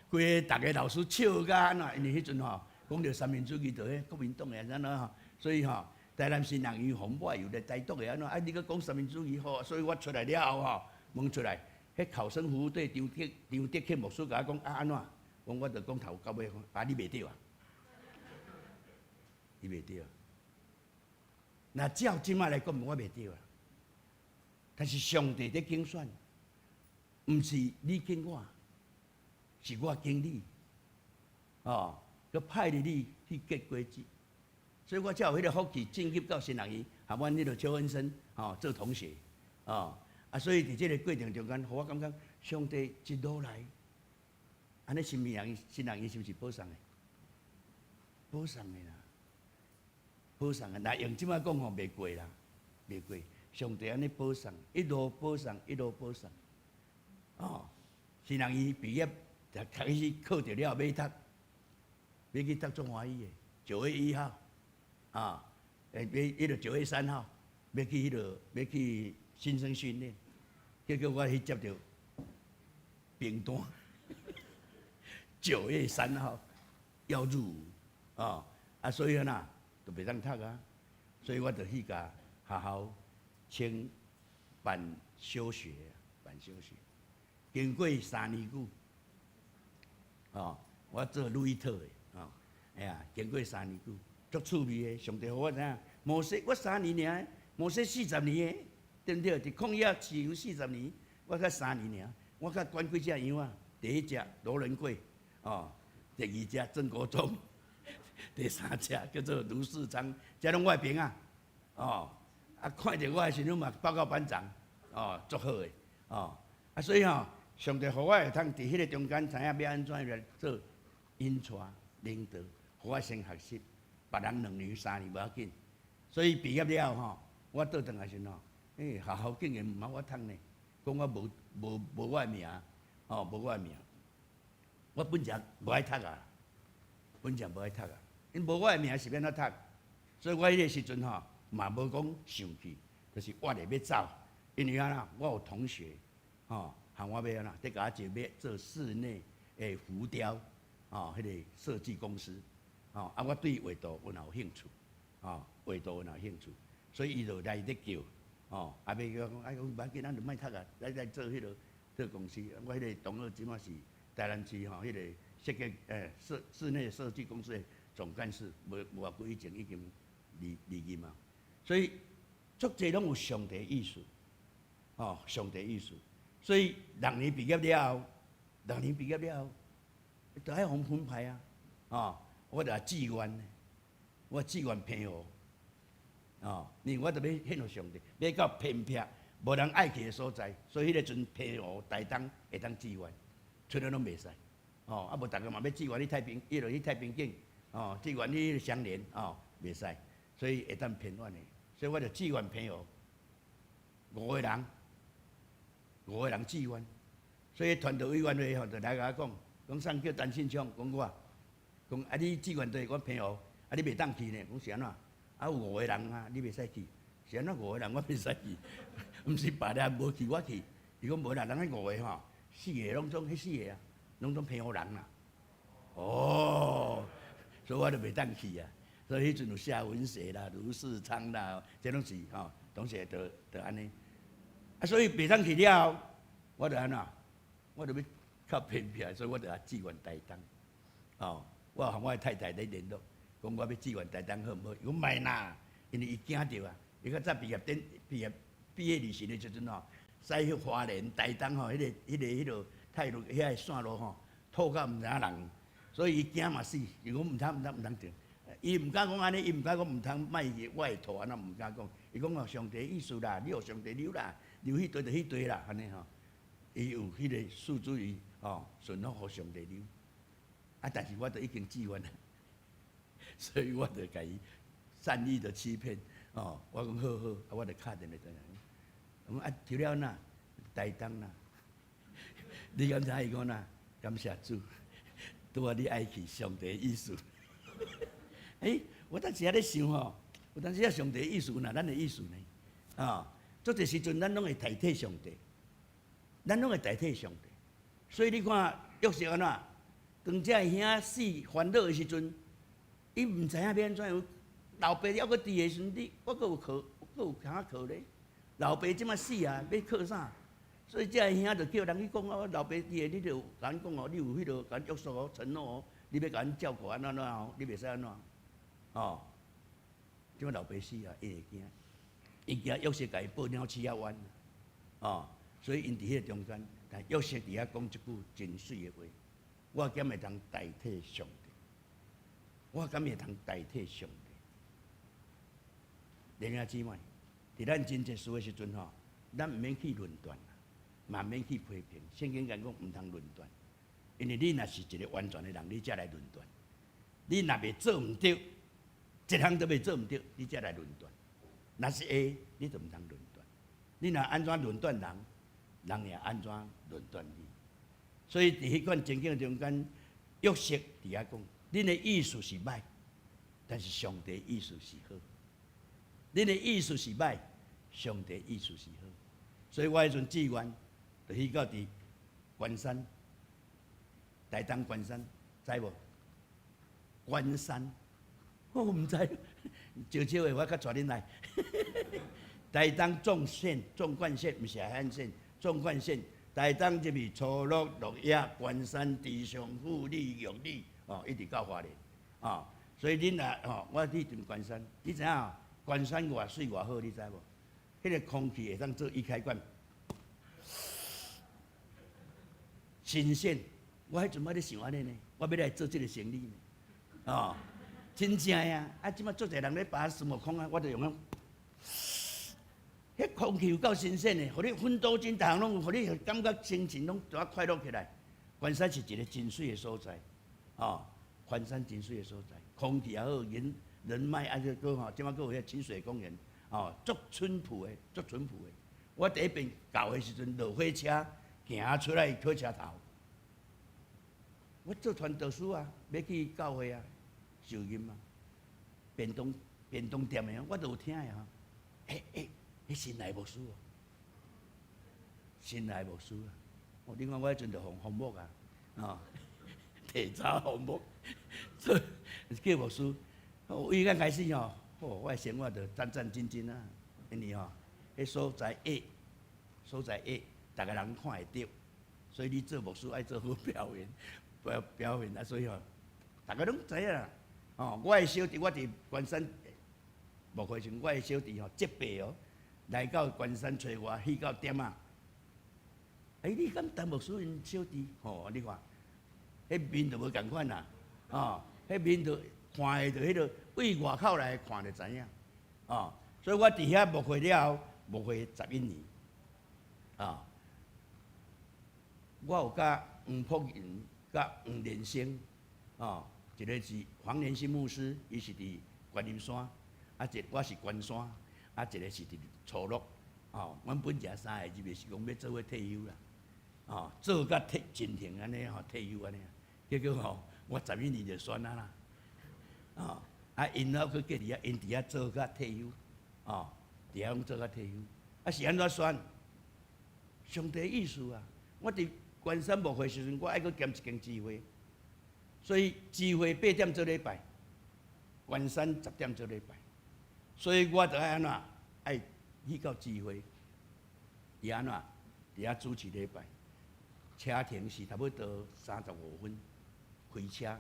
规个逐个老师笑甲安怎？因为迄阵讲到三民主义，就迄国民党的安怎所以台南新学院红我又来台独的安怎？你搁讲三民主义所以我出来了后问出来，迄考生服务队张德克牧师甲我讲安怎？我就讲头到尾你袂对啊，你袂对啊。那照即摆来讲，我袂对啊。但是上帝在竞选。毋是你拣我，是我拣你，佮派你去结果子，所以我才有迄个福气进入到新学院，和阮迄个邱恩生做同学，所以伫即个过程中间，互我感觉上帝一路来，安尼新学院是毋是保送的？保送的啦，保送的。那用即摆讲袂过啦，袂过。上帝安尼保送，一路保送，一路保送。新学院毕业，读起考着了，要去读中华医的9月1号，迄个9月3号，要去新生训练，结果我去接到兵单，9月3号要入伍，所以就袂当读啊，所以我就去甲学校请办休学。经过3年久，我做路易特的，经过3年久，足趣味的。上帝互我知影，摩西我3年尔，摩西40年的，对毋对？伫旷野饲羊40年，我才3年尔。我甲管几只羊啊？第一只罗仁贵，第二只郑国忠，第三只叫做卢世昌，这拢我的兵啊，看着我的时阵嘛报告班长，足好的，所以上帝互我会通伫迄个中间知影要安怎来做引带领导，互我先学习，别人2年3年无要紧。所以毕业了我倒转来时学校竟然毋茫我读呢，讲我无我的名，无我的名。我本正无爱读啊，因无我的名是要安怎读？所以我迄个时阵嘛无讲生气，就是我咧要走，因为我有同学喊我要得甲我一要做室内的浮雕，迄个设计公司，我对画图有兴趣，所以伊就来咧叫，要讲无要紧，咱就莫读啊，来做迄个公司。我迄个同学即马是台南市迄个设计室内设计公司的总干事，无偌久以前已经离任啊。所以足侪拢有上帝意思，上帝意思。所以6年毕业了后，就爱互分派啊！我就志愿，我志愿偏学，因为我就要献互上帝，要到偏僻无人爱去的所在，所以迄个阵偏学台东会当志愿，出来拢袂使，无逐个嘛要志愿去太平，去太平境，志愿去双连，袂使，所以会当偏远的，所以我就志愿偏学，5个人志愿，所以团队委员会就来甲我讲啥叫单信枪，讲我，讲你志愿队我偏学，你袂当去呢，讲是安怎？有5个人你袂使去，是安怎5个人我袂使去？毋是别人无去我去，伊讲无啦，人迄5个4个拢总迄4个拢总偏学人啦。所以我就袂当去啊。所以迄阵有夏文学啦、卢世昌啦，这拢是同学就安尼。所以袂当去了后，我就安怎？我就要较偏僻，所以我就志愿台东。哦，我和我的太太咧联络，讲我要志愿台东好唔好？伊讲卖啦，因为伊惊着啊。伊较早毕业旅行的时阵吼，驶去花莲、台东吼，迄个泰路遐个线路吼，吐到毋知影人，所以伊惊嘛死，伊讲毋通着。伊毋敢讲安尼，伊毋敢讲毋通卖我会吐，安那毋敢讲。伊讲哦，上帝意思啦，你有上帝留啦，留迄堆就迄堆啦，安尼吼。伊有迄个诉诸于哦，顺服互上帝留。啊，但是我都已经志愿了，所以我就甲伊善意的欺骗。哦，我讲好，啊，我就敲电话转来。我讲啊，抽了哪？台东啦。你敢知伊讲哪？感谢主，拄啊，你爱去上帝意思。我当时也咧想吼，有当时啊，上帝意思呐，咱的意思呢？啊，做这时阵，咱拢会代替上帝，咱拢会代替上帝。所以你看，约瑟安怎？当这兄死烦恼的时阵，伊毋知影要安怎样。老爸还阁伫的时阵，我阁有课，阁有通课咧。老爸即马死啊，要课啥？所以这兄就叫人去讲哦，老爸伫的，你就甲阮讲哦，你有迄落甲阮约束哦，承诺哦，你要甲阮照顾安怎哦，你袂使安怎哦。即马老爸死啊，伊会惊，伊惊约瑟甲伊报鸟鼠仔弯哦，所以因伫迄个中间，但约瑟伫遐讲一句真水的话。我敢会通代替上帝？我敢会通代替上帝？弟兄姊妹，伫咱真结束的时阵吼，咱毋免去论断，嘛毋免去批评。圣经讲毋通论断，因为你若是一个完全的人，你才来论断。你若袂做毋对，一项都袂做毋对，你才来论断。若是会，你就毋通论断。你若安怎论断人，人也安怎论断你。所以伫迄款情景中间，约瑟伫遐讲：恁的意思是歹，但是上帝意思是好。恁的意思是歹，上帝意思是好。所以我迄阵志愿，就去到伫关山，台东关山，知无？关山，我毋知，少少的我较带恁来。台东纵贯线，毋是海岸线，纵贯线。台东入去，初鹿、鹿野、关山、池上、富里、玉里，哦，一直到花莲，哦，所以恁若哦，我去阵关山，你知影？关山偌水偌好，你知无？迄个空气会当做易开罐，新鲜。我迄阵我咧想安尼呢，我要来做这个生意呢，哦，真正呀！啊，即马做侪人咧拔孙悟空啊，我就用啊。迄空气有够新鲜的，互你奋斗真，逐项拢有，互你感觉心情拢拄啊快乐起来。关山是一个真水的所在，哦，关山真水的所在，空气也好，人脉啊，个吼，即马佫有遐清水公园，哦，足淳朴的，足淳朴的。我第一遍到的时阵，落火车行出来火车头，我做传道书啊，要去教会啊，受任啊，便当店的，我都有听的吼，迄新来牧师哦，新来牧师啊！哦，另外我迄阵就红木啊，哦，提早红木，所以叫牧师。伊刚开始吼，我的生活就战战兢兢啊，因为吼，迄所在矮，逐个人看会到，所以你做牧师爱做好表演啊，所以吼，逐个拢知影啦。哦，我的小弟，我伫关山牧会时，我的小弟吼，接白哦。来到关山找我，去到点啊！你敢当牧师因小弟？吼，你看，迄面就无共款啦，哦，迄面就看的就迄个为外口来看就知影，哦，所以我伫遐牧会了后，牧会11年，啊，我有甲黄朴云、甲黄连生，哦，一个是黄连生牧师，伊是伫观音山，我是关山，一个是伫初鹿，哦，阮本家三个入面是讲要做伙退休啦，哦，做甲真停安尼吼，退休安尼，结果吼，我11年就选啦，哦，因后佫伫遐，因伫遐做甲退休，哦，伫遐拢做甲退休，是安怎选？上帝意思啊！我伫关山牧会时阵，我爱佫兼一间聚会，所以聚会8点做礼拜，关山10点做礼拜，所以我就爱安怎爱。去到聚会，伊安怎？伫遐主持礼拜，车程是差不多35分，开车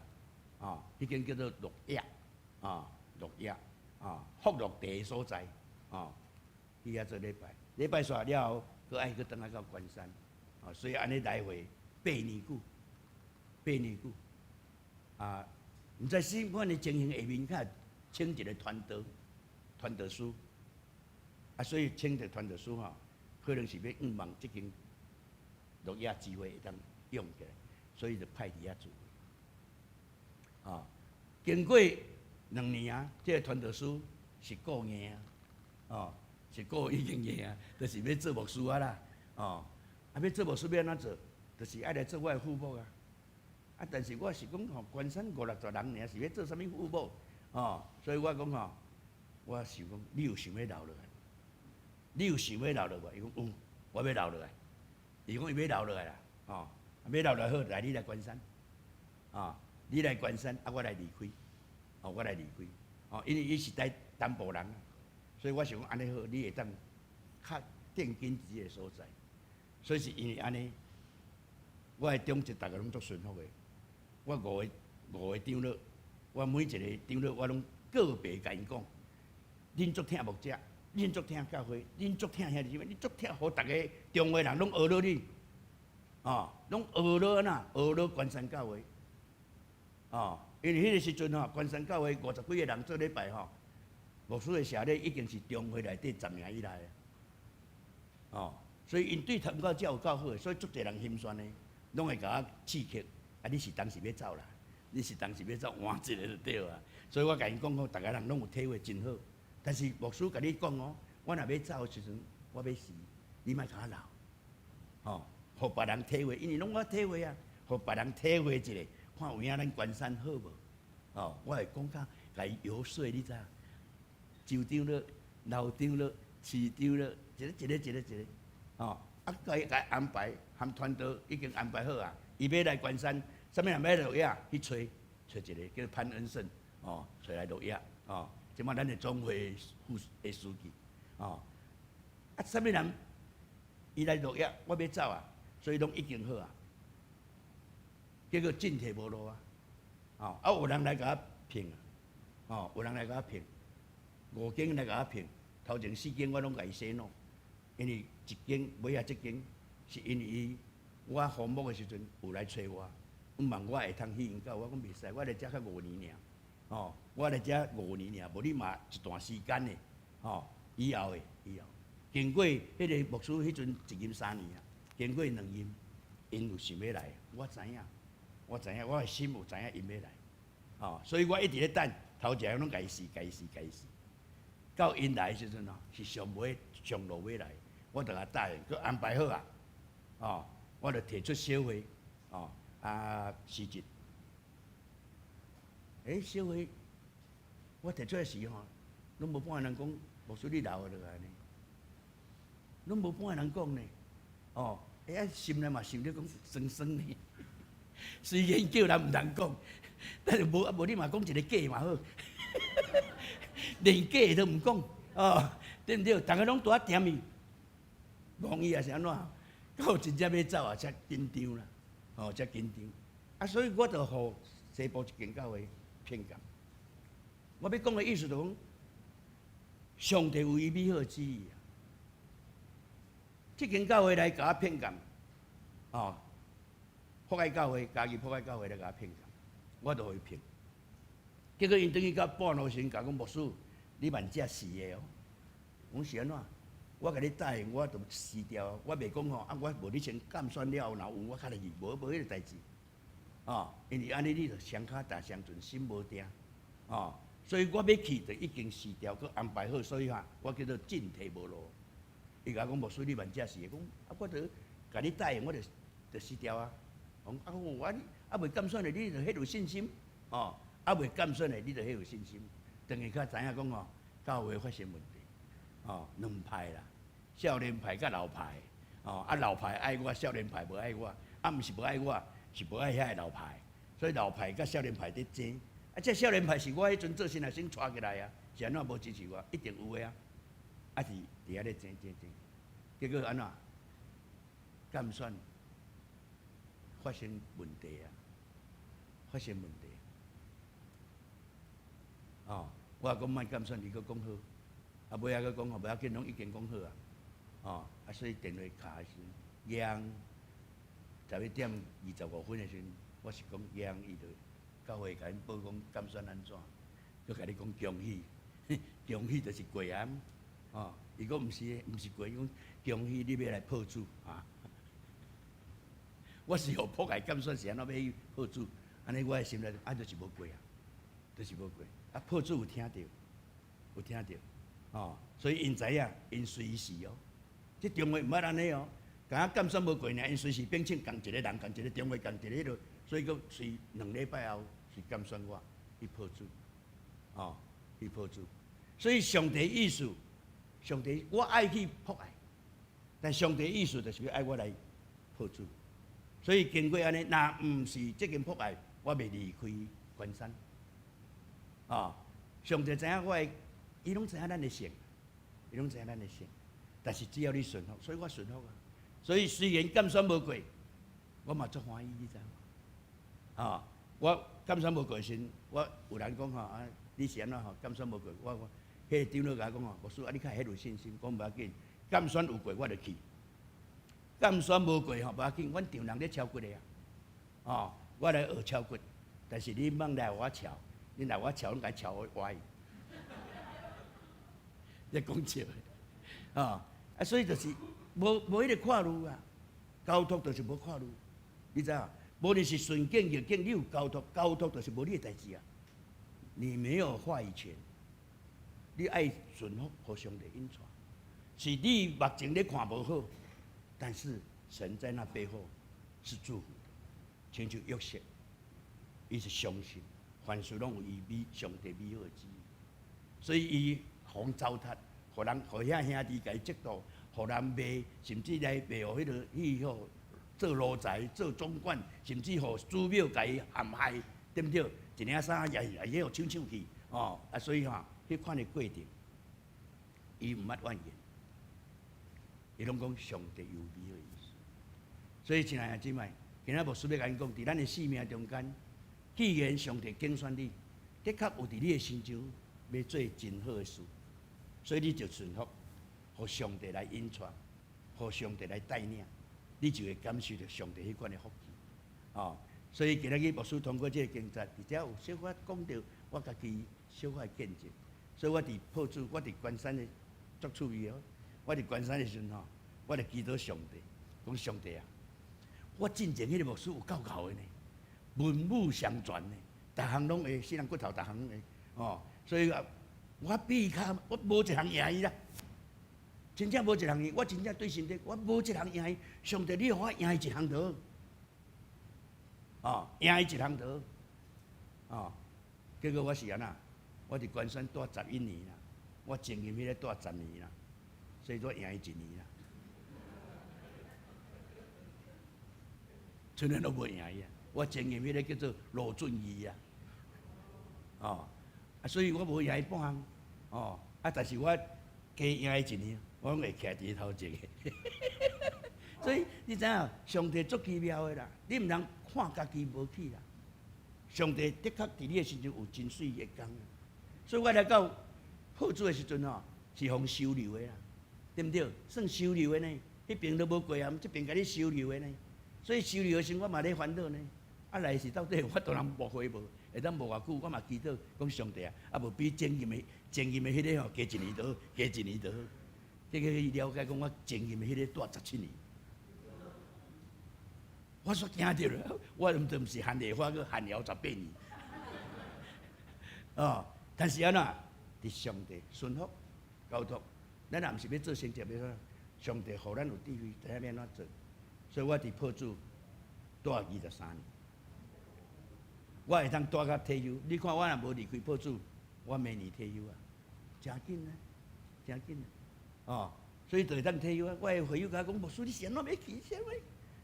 迄间叫做鹿野，鹿野，福禄地所在，去遐做礼拜，礼拜煞了后，佮爱去倒来到关山，所以安尼来回8年久，8年久，毋知新款的情形下面，较请一个传道师，所以请一个传道师可能是要望即间鹿野机会会当用起来，所以就派伫遐做。经过2年啊，这个传道师是顾硬是顾已经硬就是要做牧师啦，要做牧师要安怎做？就是爱来做我的父母但是我是讲关山50-60人尔，是要做啥物父母所以我讲我想讲，你有想要留落来？你有想要留落来？伊讲有，我要留落来。伊讲伊要留落来啦，要留落来好，来你来关山，你来关山，我来离开，我来离开，因为伊是在南部人，所以我想讲安尼好，你会当较定根自己的所在，所以是因为安尼，我的中职大家拢足顺服的，我5个长老，我每一个长老我拢个别甲因讲，恁足听牧者，恁足听教会，恁足听兄弟姊妹，恁足听，互大家中华人拢学落你，拢学落安那，学落关山教会。因为迄个时阵关山教会50几个人做礼拜牧师的社咧已经是中会内底10年以来所以因对他们教有够好，所以足侪人心酸的，拢会甲我刺激，你是当时要走啦，你是当时要走，换一个就对啊。所以我甲因讲大家人拢有体会真好。但是牧师甲你讲我若要走的时阵，我要死，你莫甲我留，互别人体会，因为拢我体会互别人体会一下。看有影咱关山好无？我会讲甲甲伊游说，你知影？州长了、老长了、市长了，一个，甲伊安排，含团队已经安排好伊要来关山，啥物人要落野去找一个叫潘恩胜，找来落野，即摆咱的总会的书记，啥物人伊来落野，我要走所以拢已经好结果进退无路有人来甲我骗有人来甲我骗，5间来甲我骗，头前4间我拢甲伊洗脑，因为一间尾即间是因为我荒漠的时阵有来找我，问我会通去因教，我讲袂使，我来遮较5年尔，我来遮5年尔，无你嘛一段时间的，以后，经过迄个牧师迄阵1任3年经过2任，因有想要来，我知影，我的心有知影因要来，所以我一直咧等，头一拢家己死，到因来的时阵是上路要来，我就甲答应，佮安排好我就提出小会，时节，小会，我提出来时拢无半个人讲，牧师你留落来呢，拢无半个人讲呢，心内嘛想着讲酸呢。虽然叫人毋通讲，但是无你嘛讲一个假嘛好，连假都毋讲，对毋对？大家拢拄啊点伊，望伊是安怎？到真正要走才紧张啦，才紧张。所以我就互西部一间教会骗讲。我要讲的意思就讲，上帝有伊美好旨意这间教会来甲我骗讲，迫害教会，家己迫害教会来甲我骗讲，我就互伊骗。结果因等于到半路时甲讲牧师，你万只是的我是安怎？我甲你答应，我就死掉。我袂讲我无你先监选了后，若有我较来去，无迄个代志。因为安尼你就双脚踏双船，心无定。所以我要去就已经死掉，佮安排好，所以我叫做进退无路。伊甲我讲牧师，你万只是的，讲我就甲你答应，我就死掉我未监选的，你就迄有信心。未监选的，你就迄有信心。等于较知影讲教会发生问题，两派啦，少年派甲老派，老派爱我，少年派无爱我，毋是无爱我，是无爱遐个老派，所以老派甲少年派伫争，这少年派是我迄阵做新学生带起来是安怎无支持我？一定有的是伫遐咧争，结果安怎？监选发生问题发生问题，我讲莫减选，你搁讲好，尾仔搁讲无要紧，拢已经讲好所以电话卡的时阵，央11:25的时阵，我是讲央伊就到会甲因报讲减选安怎，佮甲你讲恭喜，恭喜就是过安，伊讲毋是过，伊讲恭喜你要来破主我是互破解减选是安怎要去破主，安尼我的心内就是无过就是无过。破主有听到，所以因知影，因随时这中华毋捌安尼敢减选无过呢，因随时变请共一个人，共一个中华，共一个迄落，所以佮随2礼拜后是减选我去破主，去破主。所以上帝意思，上帝我爱去迫害，但上帝意思就是要爱我来破主。所以经过安尼，若毋是这件迫害，我袂离开关山。上帝知影我的，伊拢知影咱的性，但是只要你顺服，所以我顺服所以虽然减选无过，我嘛足欢喜，你知影我减选无过时，我有人讲你是安怎减选无过？我迄个长老甲我讲牧师你较迄有信心，讲无要紧，减选有过我就去，减选无过无要紧，阮丈人咧敲骨的我来学敲骨，但是你莫来我敲。你来我桥，拢甲桥歪，你讲笑的，所以就是无迄个看路交托就是无看路，你知影？无论是顺境逆境，你有交托就是无你的代志你没有话语权，你爱顺服，互上帝引带。是你目前咧看无好，但是神在那背后是祝福的，亲像约瑟，伊是相信。凡事拢有伊上帝美好的旨意，所以伊互糟蹋，互遐兄弟甲伊嫉妒，互人卖，甚至来卖互去做奴才、做总管，甚至互祖庙甲伊陷害，对不对？一领衫也互抢去，所以迄款的过程，伊毋捌怨言，伊拢讲上帝有美好的意思。所以亲爱的姊妹，今仔牧师要甲恁讲，伫咱的生命中间。既然上帝拣选你，的确有伫你的心中要做真好的事，所以你就顺服，互上帝来引带，互上帝来带领，你就会感受到上帝迄款的福气。所以今仔日牧师通过这个经节，而且有小可讲到我家己小可的见证，所以我伫破主，我伫关山的足趣味我伫关山的时阵我就祈祷上帝，讲上帝我进前迄个牧师有够厚的呢。文武相传呢，逐项拢会，死人骨头逐项拢会，所以我比较我无一项赢伊啦，真正无一项赢，我真正对神帝，我无一项赢伊，上帝你互我赢伊一项就好，赢伊一项就好，结果我是安那，我伫关山住11年啦，我经营迄个住10年啦，所以我赢伊1年啦，剩下都无赢伊我经营迄个叫做罗俊义所以我无赢伊半项，但是我加赢伊1年，我拢会徛伫头前个。所以你知影，上帝足奇妙的啦，你毋通看家己无去啦。上帝的确伫你的心中有真水的工，所以我来到破主的时阵是互收留的啦，对不对？算收留的呢，迄边都无过这边甲你收留的呢，所以收留的时候我嘛咧烦恼呢。来是到底我当人误会无？会当无偌久，我嘛祈祷讲上帝无比前任的迄个加1年就好，加1年就好。结果伊了解讲我前任的迄个住17年，我煞惊着了，我毋是汉地话，佮汉了18年。但是安怎？伫上帝顺服交托，咱也毋是要做成绩，要怎？上帝互咱有智慧，知影要安怎做。所以我伫破主住23年。我会当住到退休，你看我若无离开破主，我明年退休真紧真紧所以就会当退休我的会友甲我讲，牧师你是安怎要去？啥物？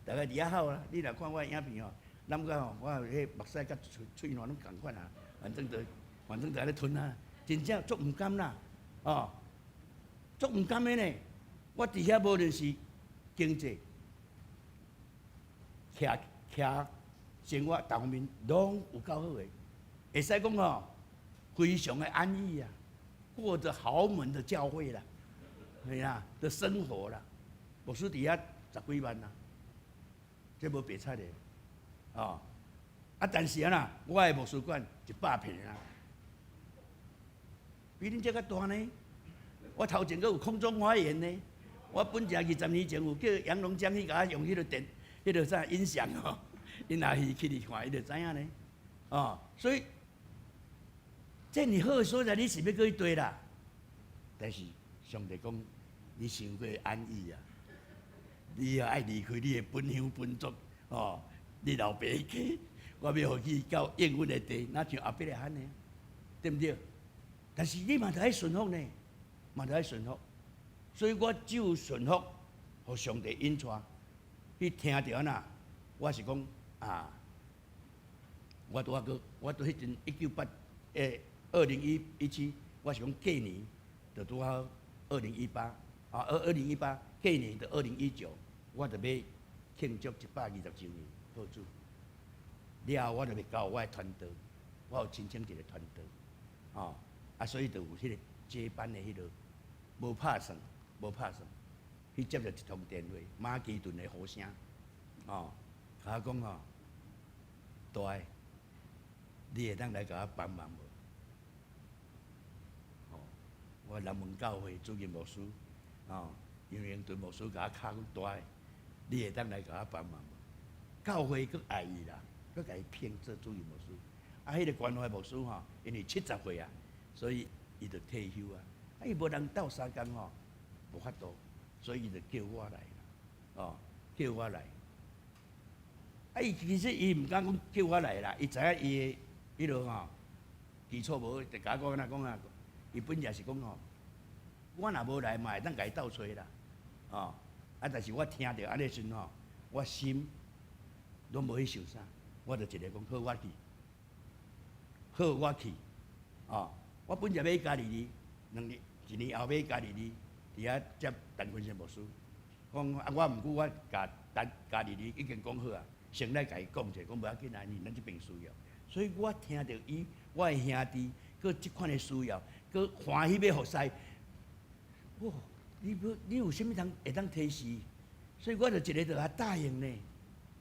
大概伫遐好啦，你若看我的影片諗到我迄目屎甲喙烂拢共款反正就安尼吞真正足毋甘啦，足毋甘的呢。我伫遐无论是经济、徛生活各方面拢有够好诶，会使讲非常的安逸啊，过着豪门的教会啦，哎呀的生活啦，牧师底下10几万啦，这无白菜的，哦，啊，但是啊，我的牧师馆100平啊，比恁这较大呢。我头前阁有空中花园呢，我本正20年前有叫杨龙江去甲我用迄个电，迄个啥音响哦，因阿去去看，伊就知影呢，哦，所以这你好的所在，你是要过去对啦，但是上帝讲，你伤过安逸啊，你要爱离开你的本乡本族哦，你老爸家，我要互去到应允的地，那像阿伯来喊呢，对不对？但是你嘛得爱顺服呢。嘛，就爱顺服，所以我只有顺服，互上帝引带，去听着呐。我是讲啊，我拄迄阵2017，我是讲过年就拄好2018啊，2018过年就2019，我就要庆祝120周年报主。了后我就要交我的团队，我有申请一个团队，啊，所以就有迄个接班的迄个。无拍算，去接到一通电话，马其顿的呼声，哦，甲我讲哦，大个，你会当来甲我帮忙无？哦，我南门教会主任牧师，哦，杨永敦牧师甲我敲讲大个，你会当来甲我帮忙无？教会佫爱伊啦，佫甲伊聘做主任牧师。啊，迄个关怀牧师吼，因为70岁啊，所以伊就退休啊。伊无人斗3工吼，无法度，所以伊就叫我来啦，哦，叫我来。啊，伊其实伊毋敢讲叫我来啦，伊知影伊的迄落吼基础无，就甲我讲啊，伊本也是讲吼，我若无来嘛会当甲伊斗找啦，哦，啊，但是我听着安尼时阵吼，我心拢无去想啥，我就一个讲好我去，哦，我本来要加2年，1年后要加2年，伫遐接陈坤生牧师，讲啊，我毋过我加2年已经讲好啊，先来甲伊讲者，讲无要紧啊，咱这边需要，所以我听到伊，我的兄弟，佮即款的需要，佮欢喜要服侍，哇，你有啥物通会当提示？所以我就一个就较答应呢，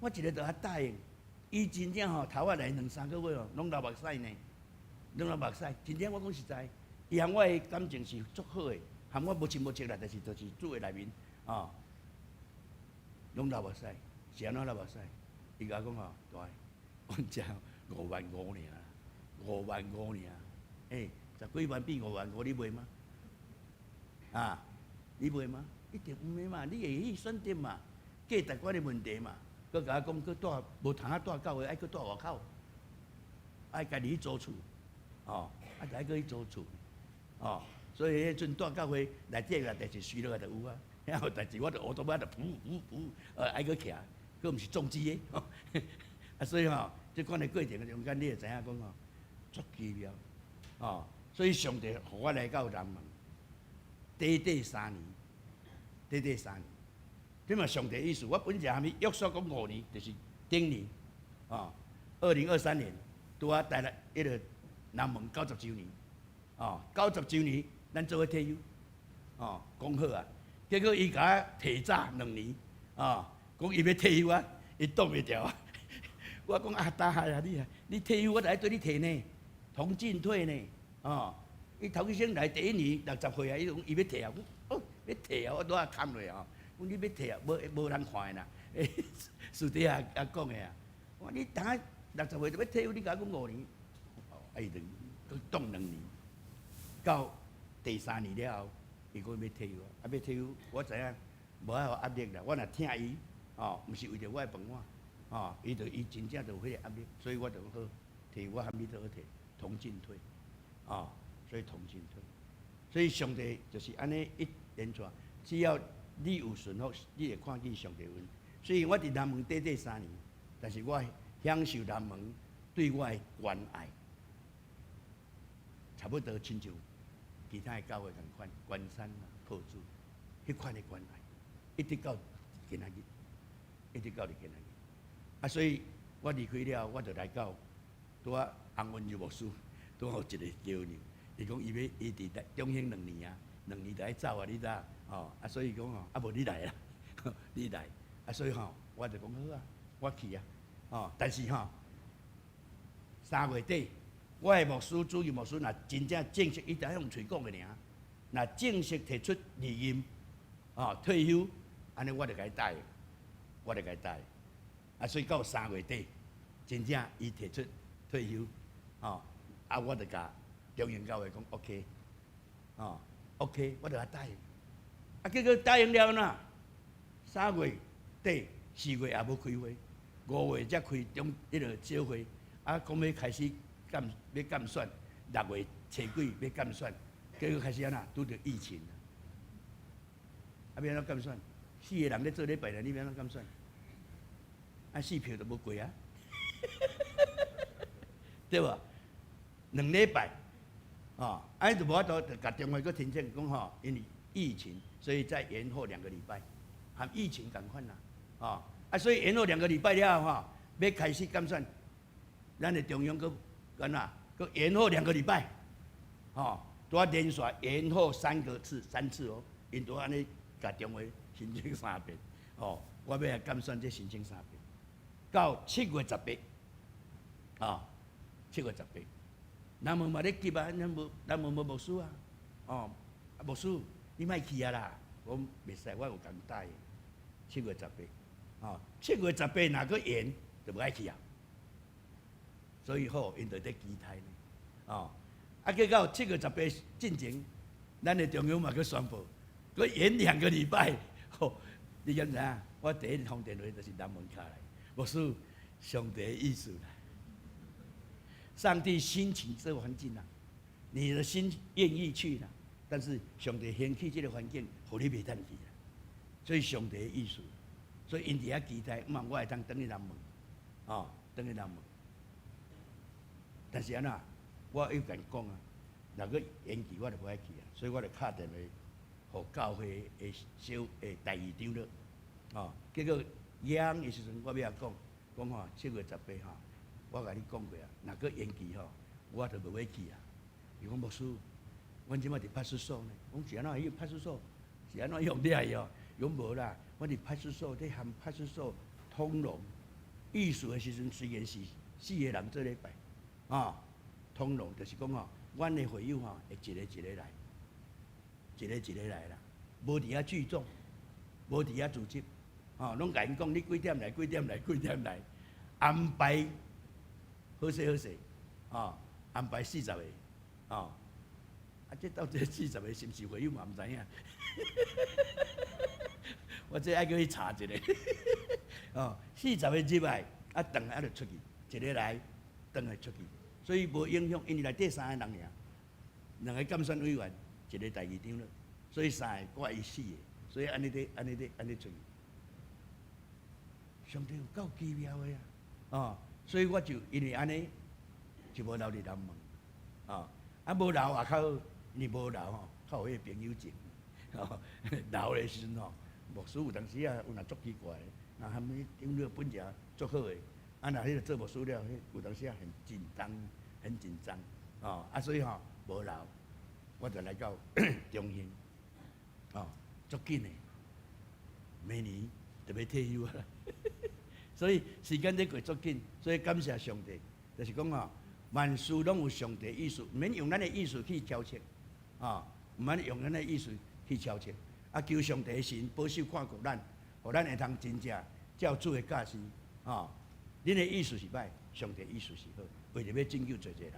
我一个就较答应，伊真正吼头仔来2、3个月哦，拢流目屎呢，拢流目屎，真正我讲实在。伊含我的感情是足好的，含我无亲无戚啦，就是住的内面啊，拢流目屎，是安怎流目屎？伊甲我讲吼，大个，阮只55000尔，55000尔，10几万比55000，你卖吗？啊，你卖吗？一定毋卖嘛，你会去选择嘛，价值观的问题嘛，佮甲我讲，佮住无通住教会，爱佮住外口，爱家己去租厝，哦，啊，就爱佮去租厝。哦，所以迄阵住教会内底个代志随落来就有啊，然后代志我就学到尾就爱搁徛，搁毋是重机的，啊，所以吼，即款的过程中间你会知影讲吼，足奇妙，哦，所以上帝互我来到南门，短3年，这嘛上帝意思，我本来还没约束讲5年，就是顶年，2023年拄啊带来迄个南门90周年。90周年，咱做伙退休，讲好啊。结果伊甲我提早2年，讲伊要退休啊，伊挡袂牢啊。我讲啊，大海啊，你退休，我就爱对你提呢，同进退呢，伊头一先来第1年60岁啊，伊讲伊要退啊，我要退啊，我拄啊砍落啊，讲你要退啊，无人看的啦，私底下讲的啊。我你等下60岁就要退休，你甲我讲5年，伊就佮挡2年。到第3年了后，伊讲要退休啊，要退休，我知影无爱互压力啦。我若听伊，毋是为着我的饭碗，伊真正就有迄个压力，所以我就好摕我含你都好摕，同进退，所以同进退，所以上帝就是安尼一连串，只要你有顺服，你会看见上帝恩。所以我伫南门短3年，但是我享受南门对我的关爱，差不多亲像。其他的教会同款，关山啊、破主，迄款的关爱，一直到今仔日，啊，所以我离开了，我就来到拄啊洪文柔牧师，拄好一个叫你，伊讲伊伫中兴2年啊，2年就爱走啊，你知啊？所以讲无你来啦，你来，所以我就讲好啊，我去啊，但是3月底，我的牧师主任牧师若真正正式，伊就用嘴讲的尔，若正式提出离任退休，安尼我就该答应，所以到3月底，真正伊提出退休，我就甲中英教会讲 OK，我就甲答应，结果答应了呐，3月底4月也无开会，5月才开迄个小会，讲要开始要监选，6月初几要监选，结果开始拄着疫情，要安怎监选？4个人咧做礼拜呢，你要安怎监选？4票都无过啊，对无？2礼拜，就无法度甲中会佫申请讲因为疫情，所以再延后2个礼拜，和疫情共款啦，所以延后2个礼拜了要开始监选，咱的中央佫延后2个礼拜，拄连续延后3次哦，因拄安尼甲中会申请3遍，我要来监选这申请3遍，到7月18，7月18。咱问嘛咧急啊，咱问牧师啊，牧师你莫去啊啦，我袂使，我有工带，7月18，7月18若佫延就无爱去啊，所以因就咧期待呢，结果7月18进前，咱的中央嘛佫宣布，佫延2个礼拜，你敢知影？我第一通电话就是南门卡来，牧师，上帝的意思啦。上帝兴起这个环境你的心愿意去但是上帝兴起这个环境，互你袂当去所以上帝的意思，所以因伫遐期待，我会当转去南门，转去南门。但是我有甲讲若个延期我就无爱去所以我就敲电话，互教会的代议长了，结果演的时阵，我要讲7月18我甲你讲过若佫延期我就无要去伊讲牧师，阮即摆伫派出所呢，我讲是安怎去派出所？是安怎用你来伊讲无啦，我伫派出所伫含派出所通融，意思的时阵虽然是4个人做礼拜，通融就是讲阮的会友会一个一个来，一个一个来啦，无伫遐聚众，无伫遐组织，拢甲因讲你几点来，几点来，几点来，安排。好势，安排40个，这到底40个是毋是会友嘛？毋知影，我这爱去查一下，40个入来，转就出去，一个来，转来出去，所以无影响，因为内底3个人尔，2个监选委员，一个代议长了，所以3个挂伊4个，所以安尼出去，上帝有够奇妙的所以我就因为安尼，就无留伫南门，无留外口，因为无留较有迄个朋友情，留的时阵牧师有当时有若足奇怪，含迄长老本着足好的，若迄个做牧师了，有当时很紧张，所以无留，我就来到中兴，足紧的，明年就要退休啊。所以时间在过足紧，所以感谢上帝，就是讲万事拢有上帝意思，毋免用咱的意思去挑剔，毋免用咱的意思去挑剔，求上帝的神保守看顾咱，互咱会通真正照主的教示，恁的意思是歹，上帝意思是好，为着要拯救做一个人，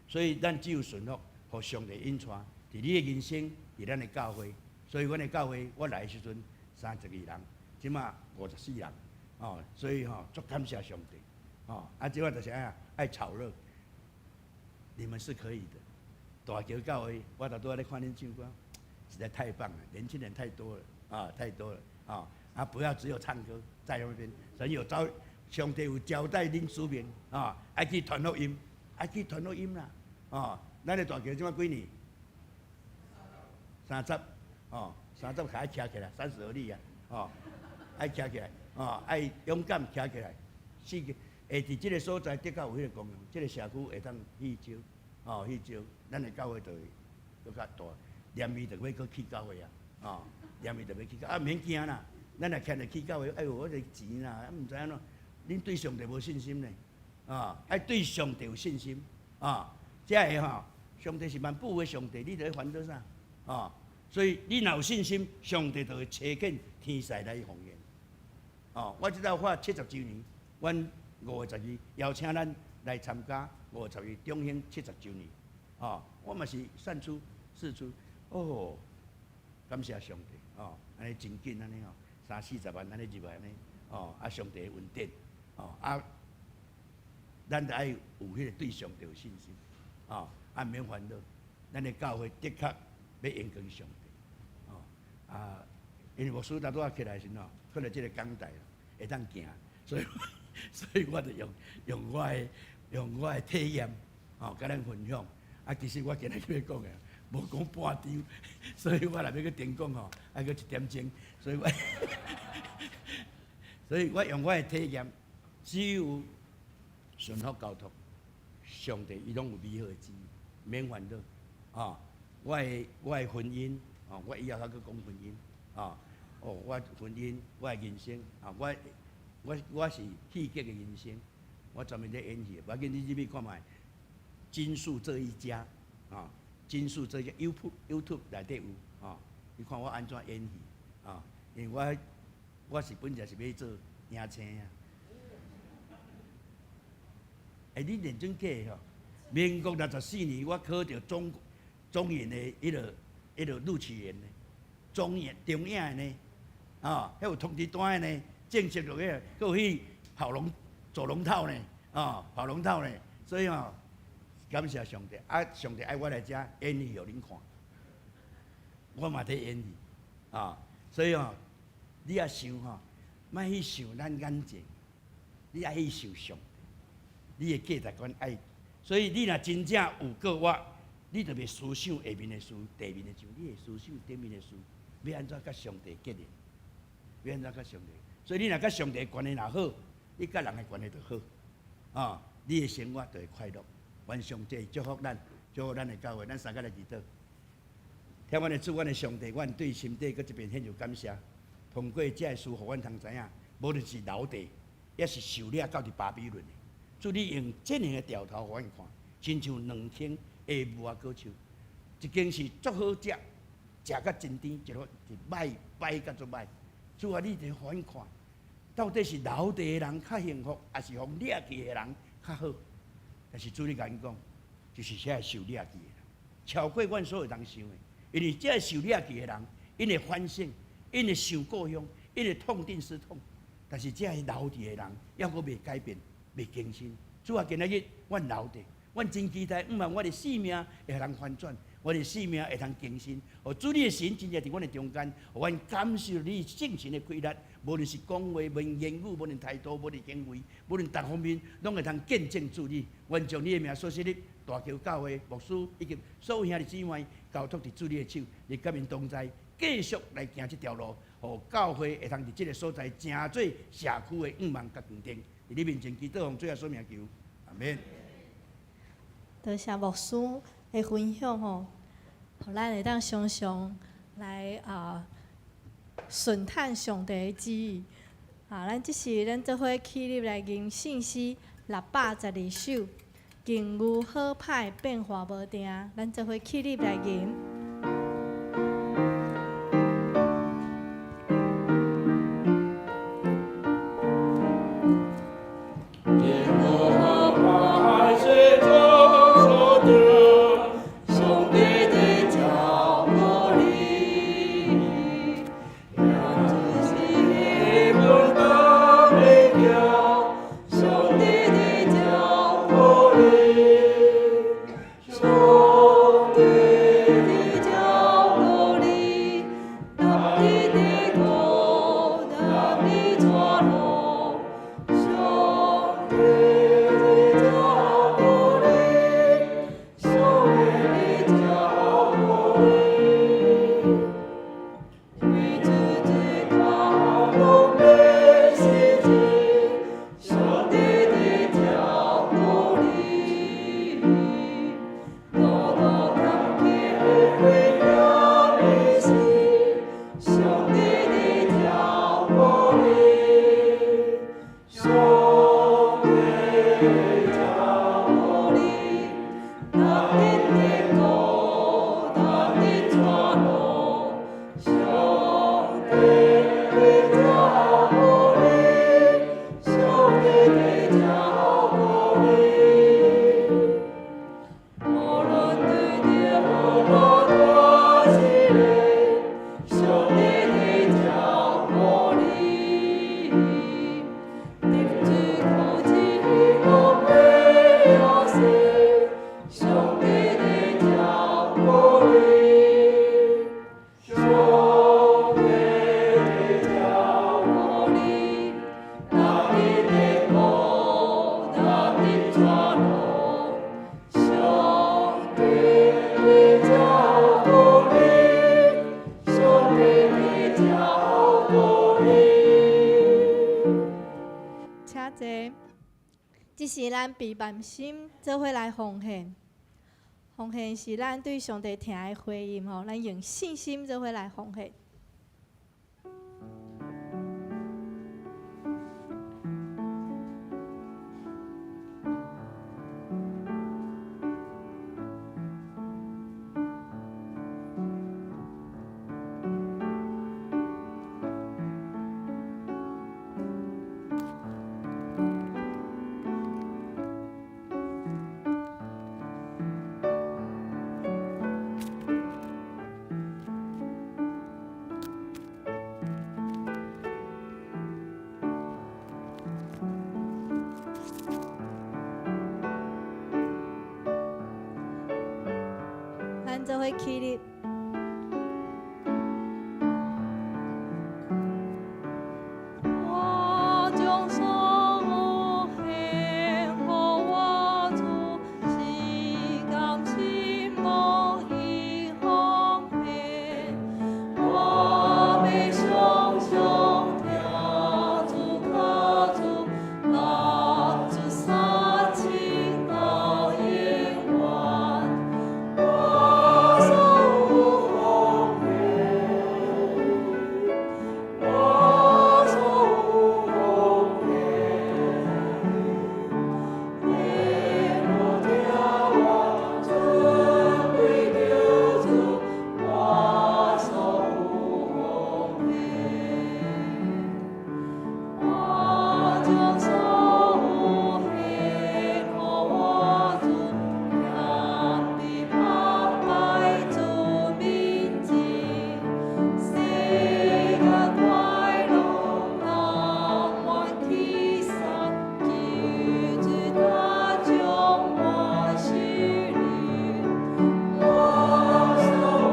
所以咱只有顺服，互上帝引带，伫你的人生，伫咱的教会，所以阮的教会，我来的时阵32人，即马54人。所以足感谢上帝，即摆就是爱炒热，你们是可以的。大桥教会，我拄仔咧看恁唱歌，实在太棒了，年轻人太多了，太多了，不要只有唱歌，在那边，神有上帝有交代恁使命，爱去传福音，爱去传福音啦，咱的大桥即摆几年？30，开徛起来，30而立爱徛起来。爱勇敢徛起来，下伫即个所在得到有迄个功用，即个社区会当去招，哦，迄招咱的教会就会搁较大，念伊就要搁去教会啊，哦，念伊就要去教，免惊啦，咱若徛着去教会，哎呦，我这钱啦，毋知安怎，恁对上帝无信心呢，爱对上帝有信心，才会吼，上帝是万不为上帝，你著烦恼啥，所以你若有信心，上帝就会差遣天使来奉献。我即道发70周年，阮5月12邀请咱来参加5月12中兴70周年。我嘛是善出事出，感谢上帝，安尼真紧安尼30-40万安尼入来安尼，上帝的恩典，咱着爱有迄个对上帝有信心，毋免烦恼，咱的教会的确要荣光上帝，因为牧师大拄仔起来时喏，看到即个讲台会当行，所以我就用我的体验，甲咱分享。其实我今日要讲的，无讲半张，所以我若要去顶讲爱搁1点钟，所以我用我的体验，只有顺服交托，上帝伊拢有美好的旨意，免烦恼。我的婚姻，我以后还搁讲婚姻，我婚姻，我的人生，我是戏剧的人生，我专门在演戏，无要紧，你入去看卖。金树这一家，金树这一家 YouTube 内底有，你看我安怎演戏，因为我是本来是要做影星啊。你认真计吼，民国64年我考到中演的迄个录取员呢，中演的呢，还有通知单的呢，正式落去，还有去走龙套呢，跑龙套呢，所以感谢上帝，上帝爱我来遮演戏，互恁看，我嘛在演戏，所以你也想莫去想咱眼前，你爱去想上帝，你的价值观爱，所以你若真正有过我，你就袂思想下面的事、地面的事，你会思想顶面的事，要安怎甲上帝结连，要安怎甲上帝，所以你若甲上帝的关系若好，你甲人的关系就好，你的生活就会快乐。愿上帝祝福咱，祝福咱的教会，咱三个来祈祷。听阮的主，阮的上帝，阮对心底搁一遍献上感谢。通过这个事，互阮通知影，无论是留地，也是受掠到伫巴比伦的。主，你用这样的调头互阮看，亲像2间下木啊果树，一间是足好食，食甲真甜；一个是歹甲足歹。主啊，你得互阮看，到底是留地的人较幸福，还是互掠去的人较好？但是主你甲阮讲，就是这受掠去的人，超过阮所有人想的。因为这受掠去的人，因会反省，因会想故乡，因会痛定思痛。但是这留伫的人，抑阁未改变，未更新。主啊，今仔日阮留伫，阮真期待，毋但我的性命会通翻转，我的性命会通更新。哦，主你的神真正伫阮的中间，互阮感受你圣神的规律。无论是讲话、无论言语、无论态度、无论行为、无论各方面，拢会通见证主你。愿将你的名所设立大桥教会牧师以及所有兄弟姊妹，交托伫主你的手，你甲因同在，继续来行这条路，互教会会通伫这个所在，成做社区的5万甲光灯。伫你面前祈祷，奉最后所名求，阿免。多谢牧师的分享吼，互咱会当常常来顺探上帝的旨意。咱即是咱做伙起立来吟信息612首，境遇好歹变化无定，咱做伙起立来吟。上帝的这是咱备万心做伙来奉献，奉献是咱对上帝听的回应吼，咱用信心做伙来奉献。咱做伙起立。我将所献予我主，是甘心乐意奉献。我要常常听主靠主，立主三清到永远。我所有奉献，我所有奉献，天父听我尊贵救主，我所有奉献，我将所有献予我主，愿你百拜主面前，世间快乐，永远起散，救主他将我xử理，我所有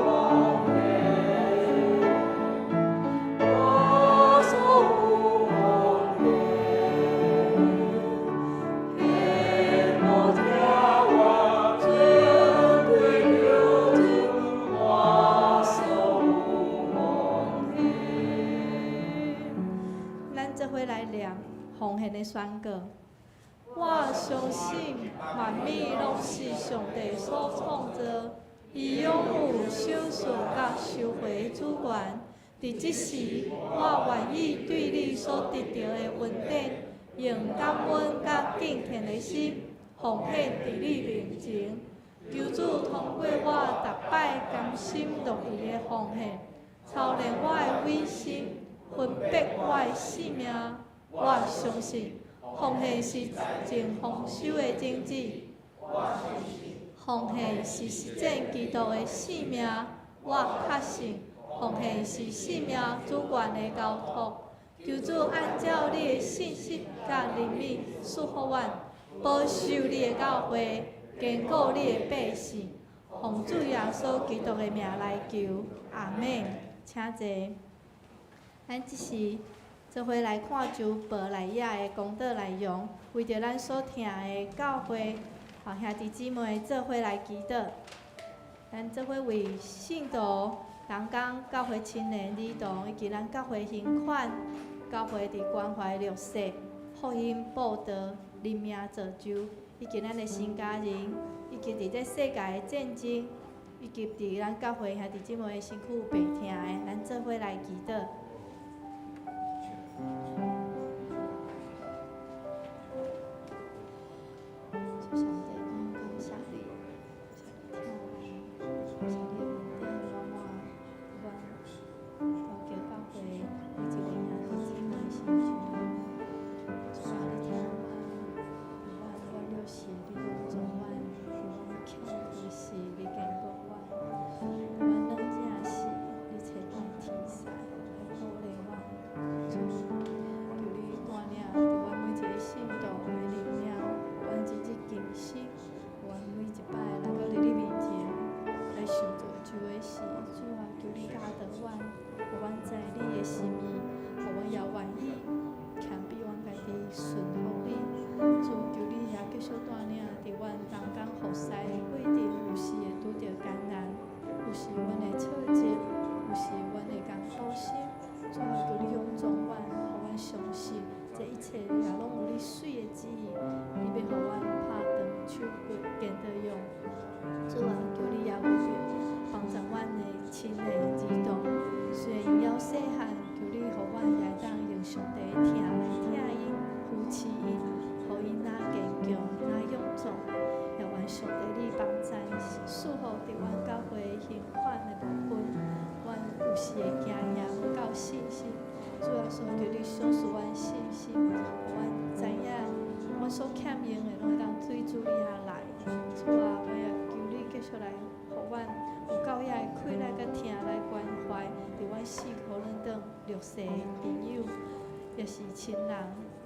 奉献，我所有奉献，天父听我尊贵救主，我所有奉献。咱这回来念奉献的宣告。我相信万物拢是上帝所创造，伊拥有赏赐甲收回主权。伫即时，我愿意对你所得到的恩典，用感恩甲敬虔的心奉献伫你面前。求主通过我逐摆甘心乐意的奉献，操练我的委心，分别我的性命。我相信奉献是一件丰收的种子，奉献是实践基督的性命。我确信奉献是性命主权的交托。求主按照你的信息甲怜悯赐福阮，保守你的教会，坚固你的百姓。奉主耶稣基督的名来求，阿门。请坐。咱即时做伙来看主报来野的公道内容，为着咱所听的教会，互兄弟姊妹做伙来祈祷。咱做伙为信徒、人工教会青年儿童以及咱教会捐款、教会伫关怀弱势、福音报道、人命造就，以及咱的新家人，以及伫这世界的战争，以及伫咱教会兄弟姊妹的身躯有病痛的，咱做伙来祈祷。主上帝，我感谢你，谢你听我，谢你的恩典满满，我求教会每一位兄弟姊妹的心中，主啊，你听我了是你用中我，我欠的是你经过我，我软正是你找我天使来鼓励我，主，求你带领伫我每一个信徒来领了，完成这件事，我每一摆来到你面前来受造主的事，主啊，求你教导我，互阮知你的心意，互阮也愿意谦卑阮家己顺服你。主，求你也继续带领伫阮同工服侍的过程，有时会拄着艰难，有时阮会挫折，有时阮会艰苦心。主啊，求你用中阮，互阮相信这一切也拢有你水的旨意，你要互阮拍长手骨，见得用。主啊，求你也为着帮助阮的亲的儿童，虽然因还细汉，求你互阮也当用上帝的听来听因，扶持因，互因哪坚强，哪勇壮，也愿上帝你帮助，束缚伫阮教会的刑款的部分，阮有时会惊也无够信心。主啊，所求你赏赐阮信心，互阮知影，阮所欠用的拢会当对主你下来。主啊，我也求你继续来，互阮有够遐的气力甲听来关怀，伫阮4苦人等弱势的朋友，也是亲人，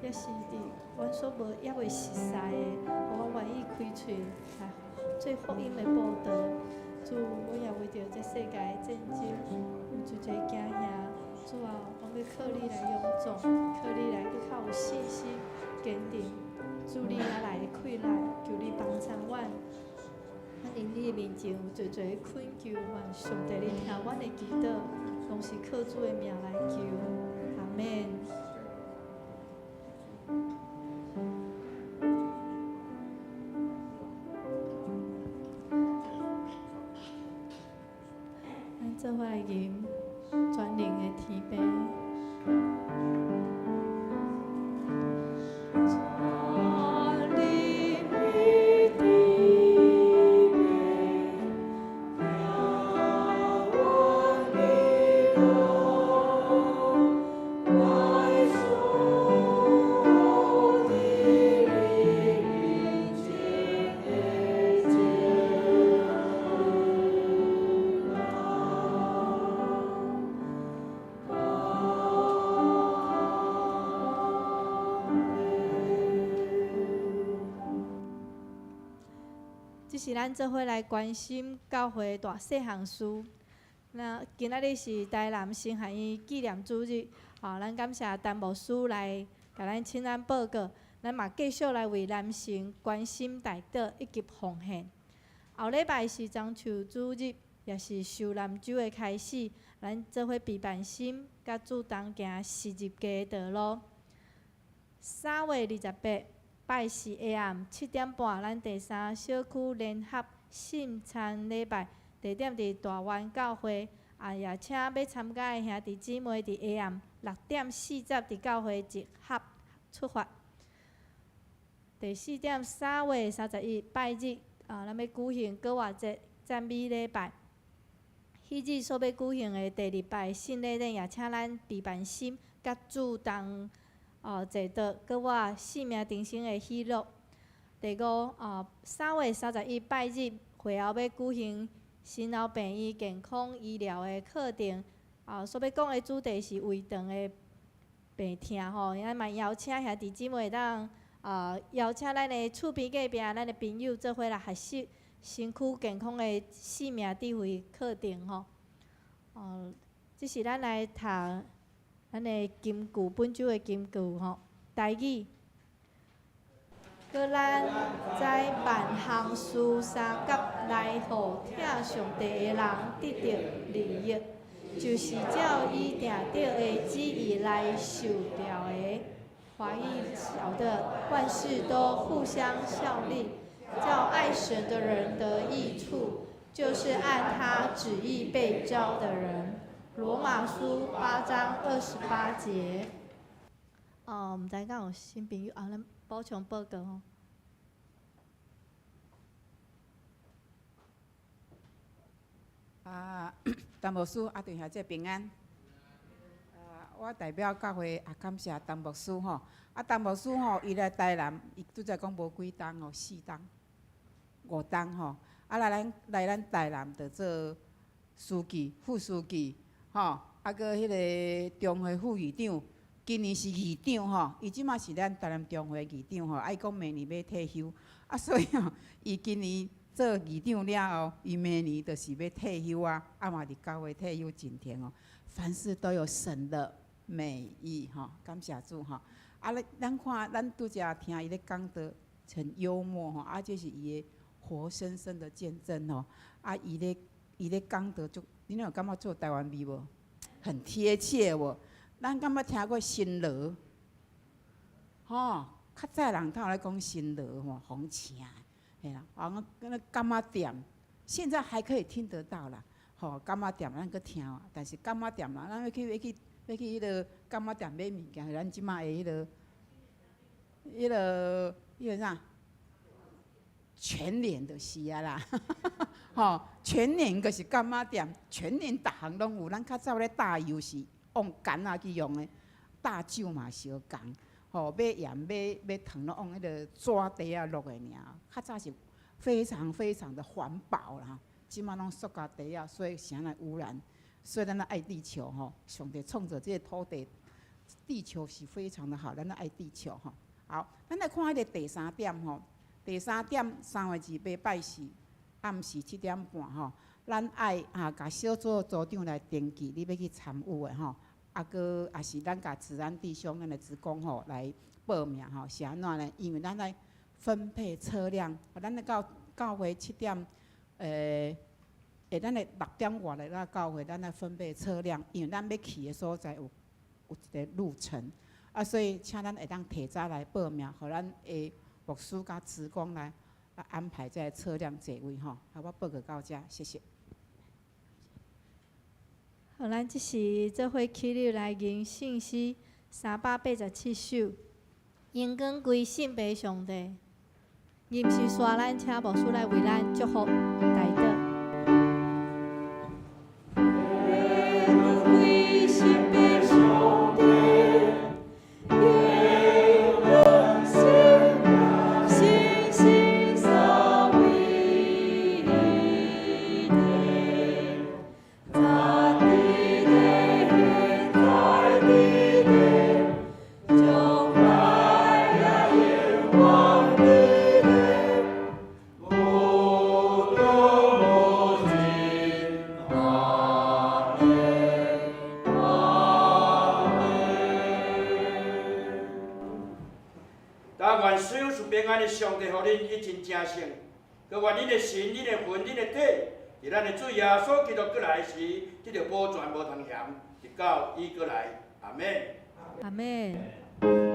也是伫阮所无也未熟悉的，互阮愿意开喙来做福音的报道。主，我也为着这世界的战争，有一个惊吓。主啊，我要靠你来勇壮，靠你来搁较有信心、坚定。主你也来的气力，求你帮助阮。咱伫你的面前有侪侪困求，愿上帝你听阮的祈祷，拢是靠主的名来求。阿免。咱做伙来吟全灵的天父。这是咱做伙来关心教会大细项事。那今仔日是台南新汉医纪念主日，咱感谢陈牧师来甲咱请咱报告。咱嘛继续来为男性关心代祷以及奉献。后礼拜是中秋主日，也是受男酒的开始。咱做伙备办心，甲主动行四日家的道路。3月28。拜四下暗7点半，咱第3小区联合圣餐礼拜，地点伫大湾教会。也请要参加的兄弟姊妹伫下暗6点40伫教会集合出发。第4点3月31拜日，咱要举行歌活节赞美礼拜。迄日所要举行的第2摆圣礼典，也请咱备办心，甲主动。坐到搁我生命重生的喜乐。第5，3月31拜日，会后要举行心脑病院健康医疗的课程。所要讲的主题是胃肠的病痛吼，咱嘛邀请兄弟姊妹当邀请咱的厝边隔壁咱的朋友做伙来学习身躯健康的生命智慧课程吼。这是咱来读。咱的金句，本周的金句吼，台语。搁咱在万项事三角来，互听上帝的人得到利益，就是照伊定定的旨意来受调的。华裔晓得万事都互相效力，叫爱神的人得益处，就是按他旨意被召的人。罗马书8章28节。唔知敢有新朋友咱补充报告吼。陈牧师对兄姐平安。我代表教会感谢陈牧师吼。陈牧师吼，伊来台南，伊拄则讲无几冬哦，4冬、5冬吼。来咱台南着做书记、副书记吼，搁迄个中会副议长，今年是议长吼。伊即马是咱台南中会议长吼，伊讲明年要退休，所以吼，伊今年做议长了后，伊明年就是要退休啊，嘛伫教会退休真甜哦。凡事都有神的美意吼，感谢主吼。咱看咱拄则听伊咧讲得很幽默吼，这是伊的活生生的见证吼。伊咧讲得就，你有感觉做台湾味无？很贴切无？咱感觉听过新罗，吼，较早人他有咧讲新罗吼，红请，嘿啦，那柑仔店，现在还可以听得到啦。吼，柑仔店咱搁听，但是柑仔店啦，咱要去迄个柑仔店买物件，咱即马的迄个啥？全联就是啊啦，吼，全联就是柑仔店，全联逐项拢有。咱较早咧打油是用柑仔去用的，打酒嘛是相共。吼，买盐买糖拢用迄个纸袋啊落的尔。较早是非常非常的环保啦。即马拢塑胶袋啊，所以啥来污染。所以咱爱地球吼，上帝创造这个土地，地球是非常的好，咱爱地球吼。好，咱来看迄个第3点吼。第3点，3月28拜四，暗时7点半吼，咱爱甲小组组长来登记，你要去参与的吼。搁也是咱甲慈安弟兄咱的职工吼来报名吼，是安怎呢？因为咱来分配车辆，咱来到会7点，咱的6点外来到会，咱来分配车辆，因为咱要去的所在有一个路程，所以请咱会当提早来报名，互咱的牧师甲职工来安排在车辆座位吼。好，我报告到这，谢谢。好，咱即是做伙起立来吟信息387首，荣光归信爸上帝。吟诗刷咱请牧师来为咱祝福代祷。上帝，互恁一真正圣，佮愿恁的神、恁的魂、恁的体，伫咱的主耶稣基督过来时，即着保全无通嫌，直到伊过来。阿门。阿门。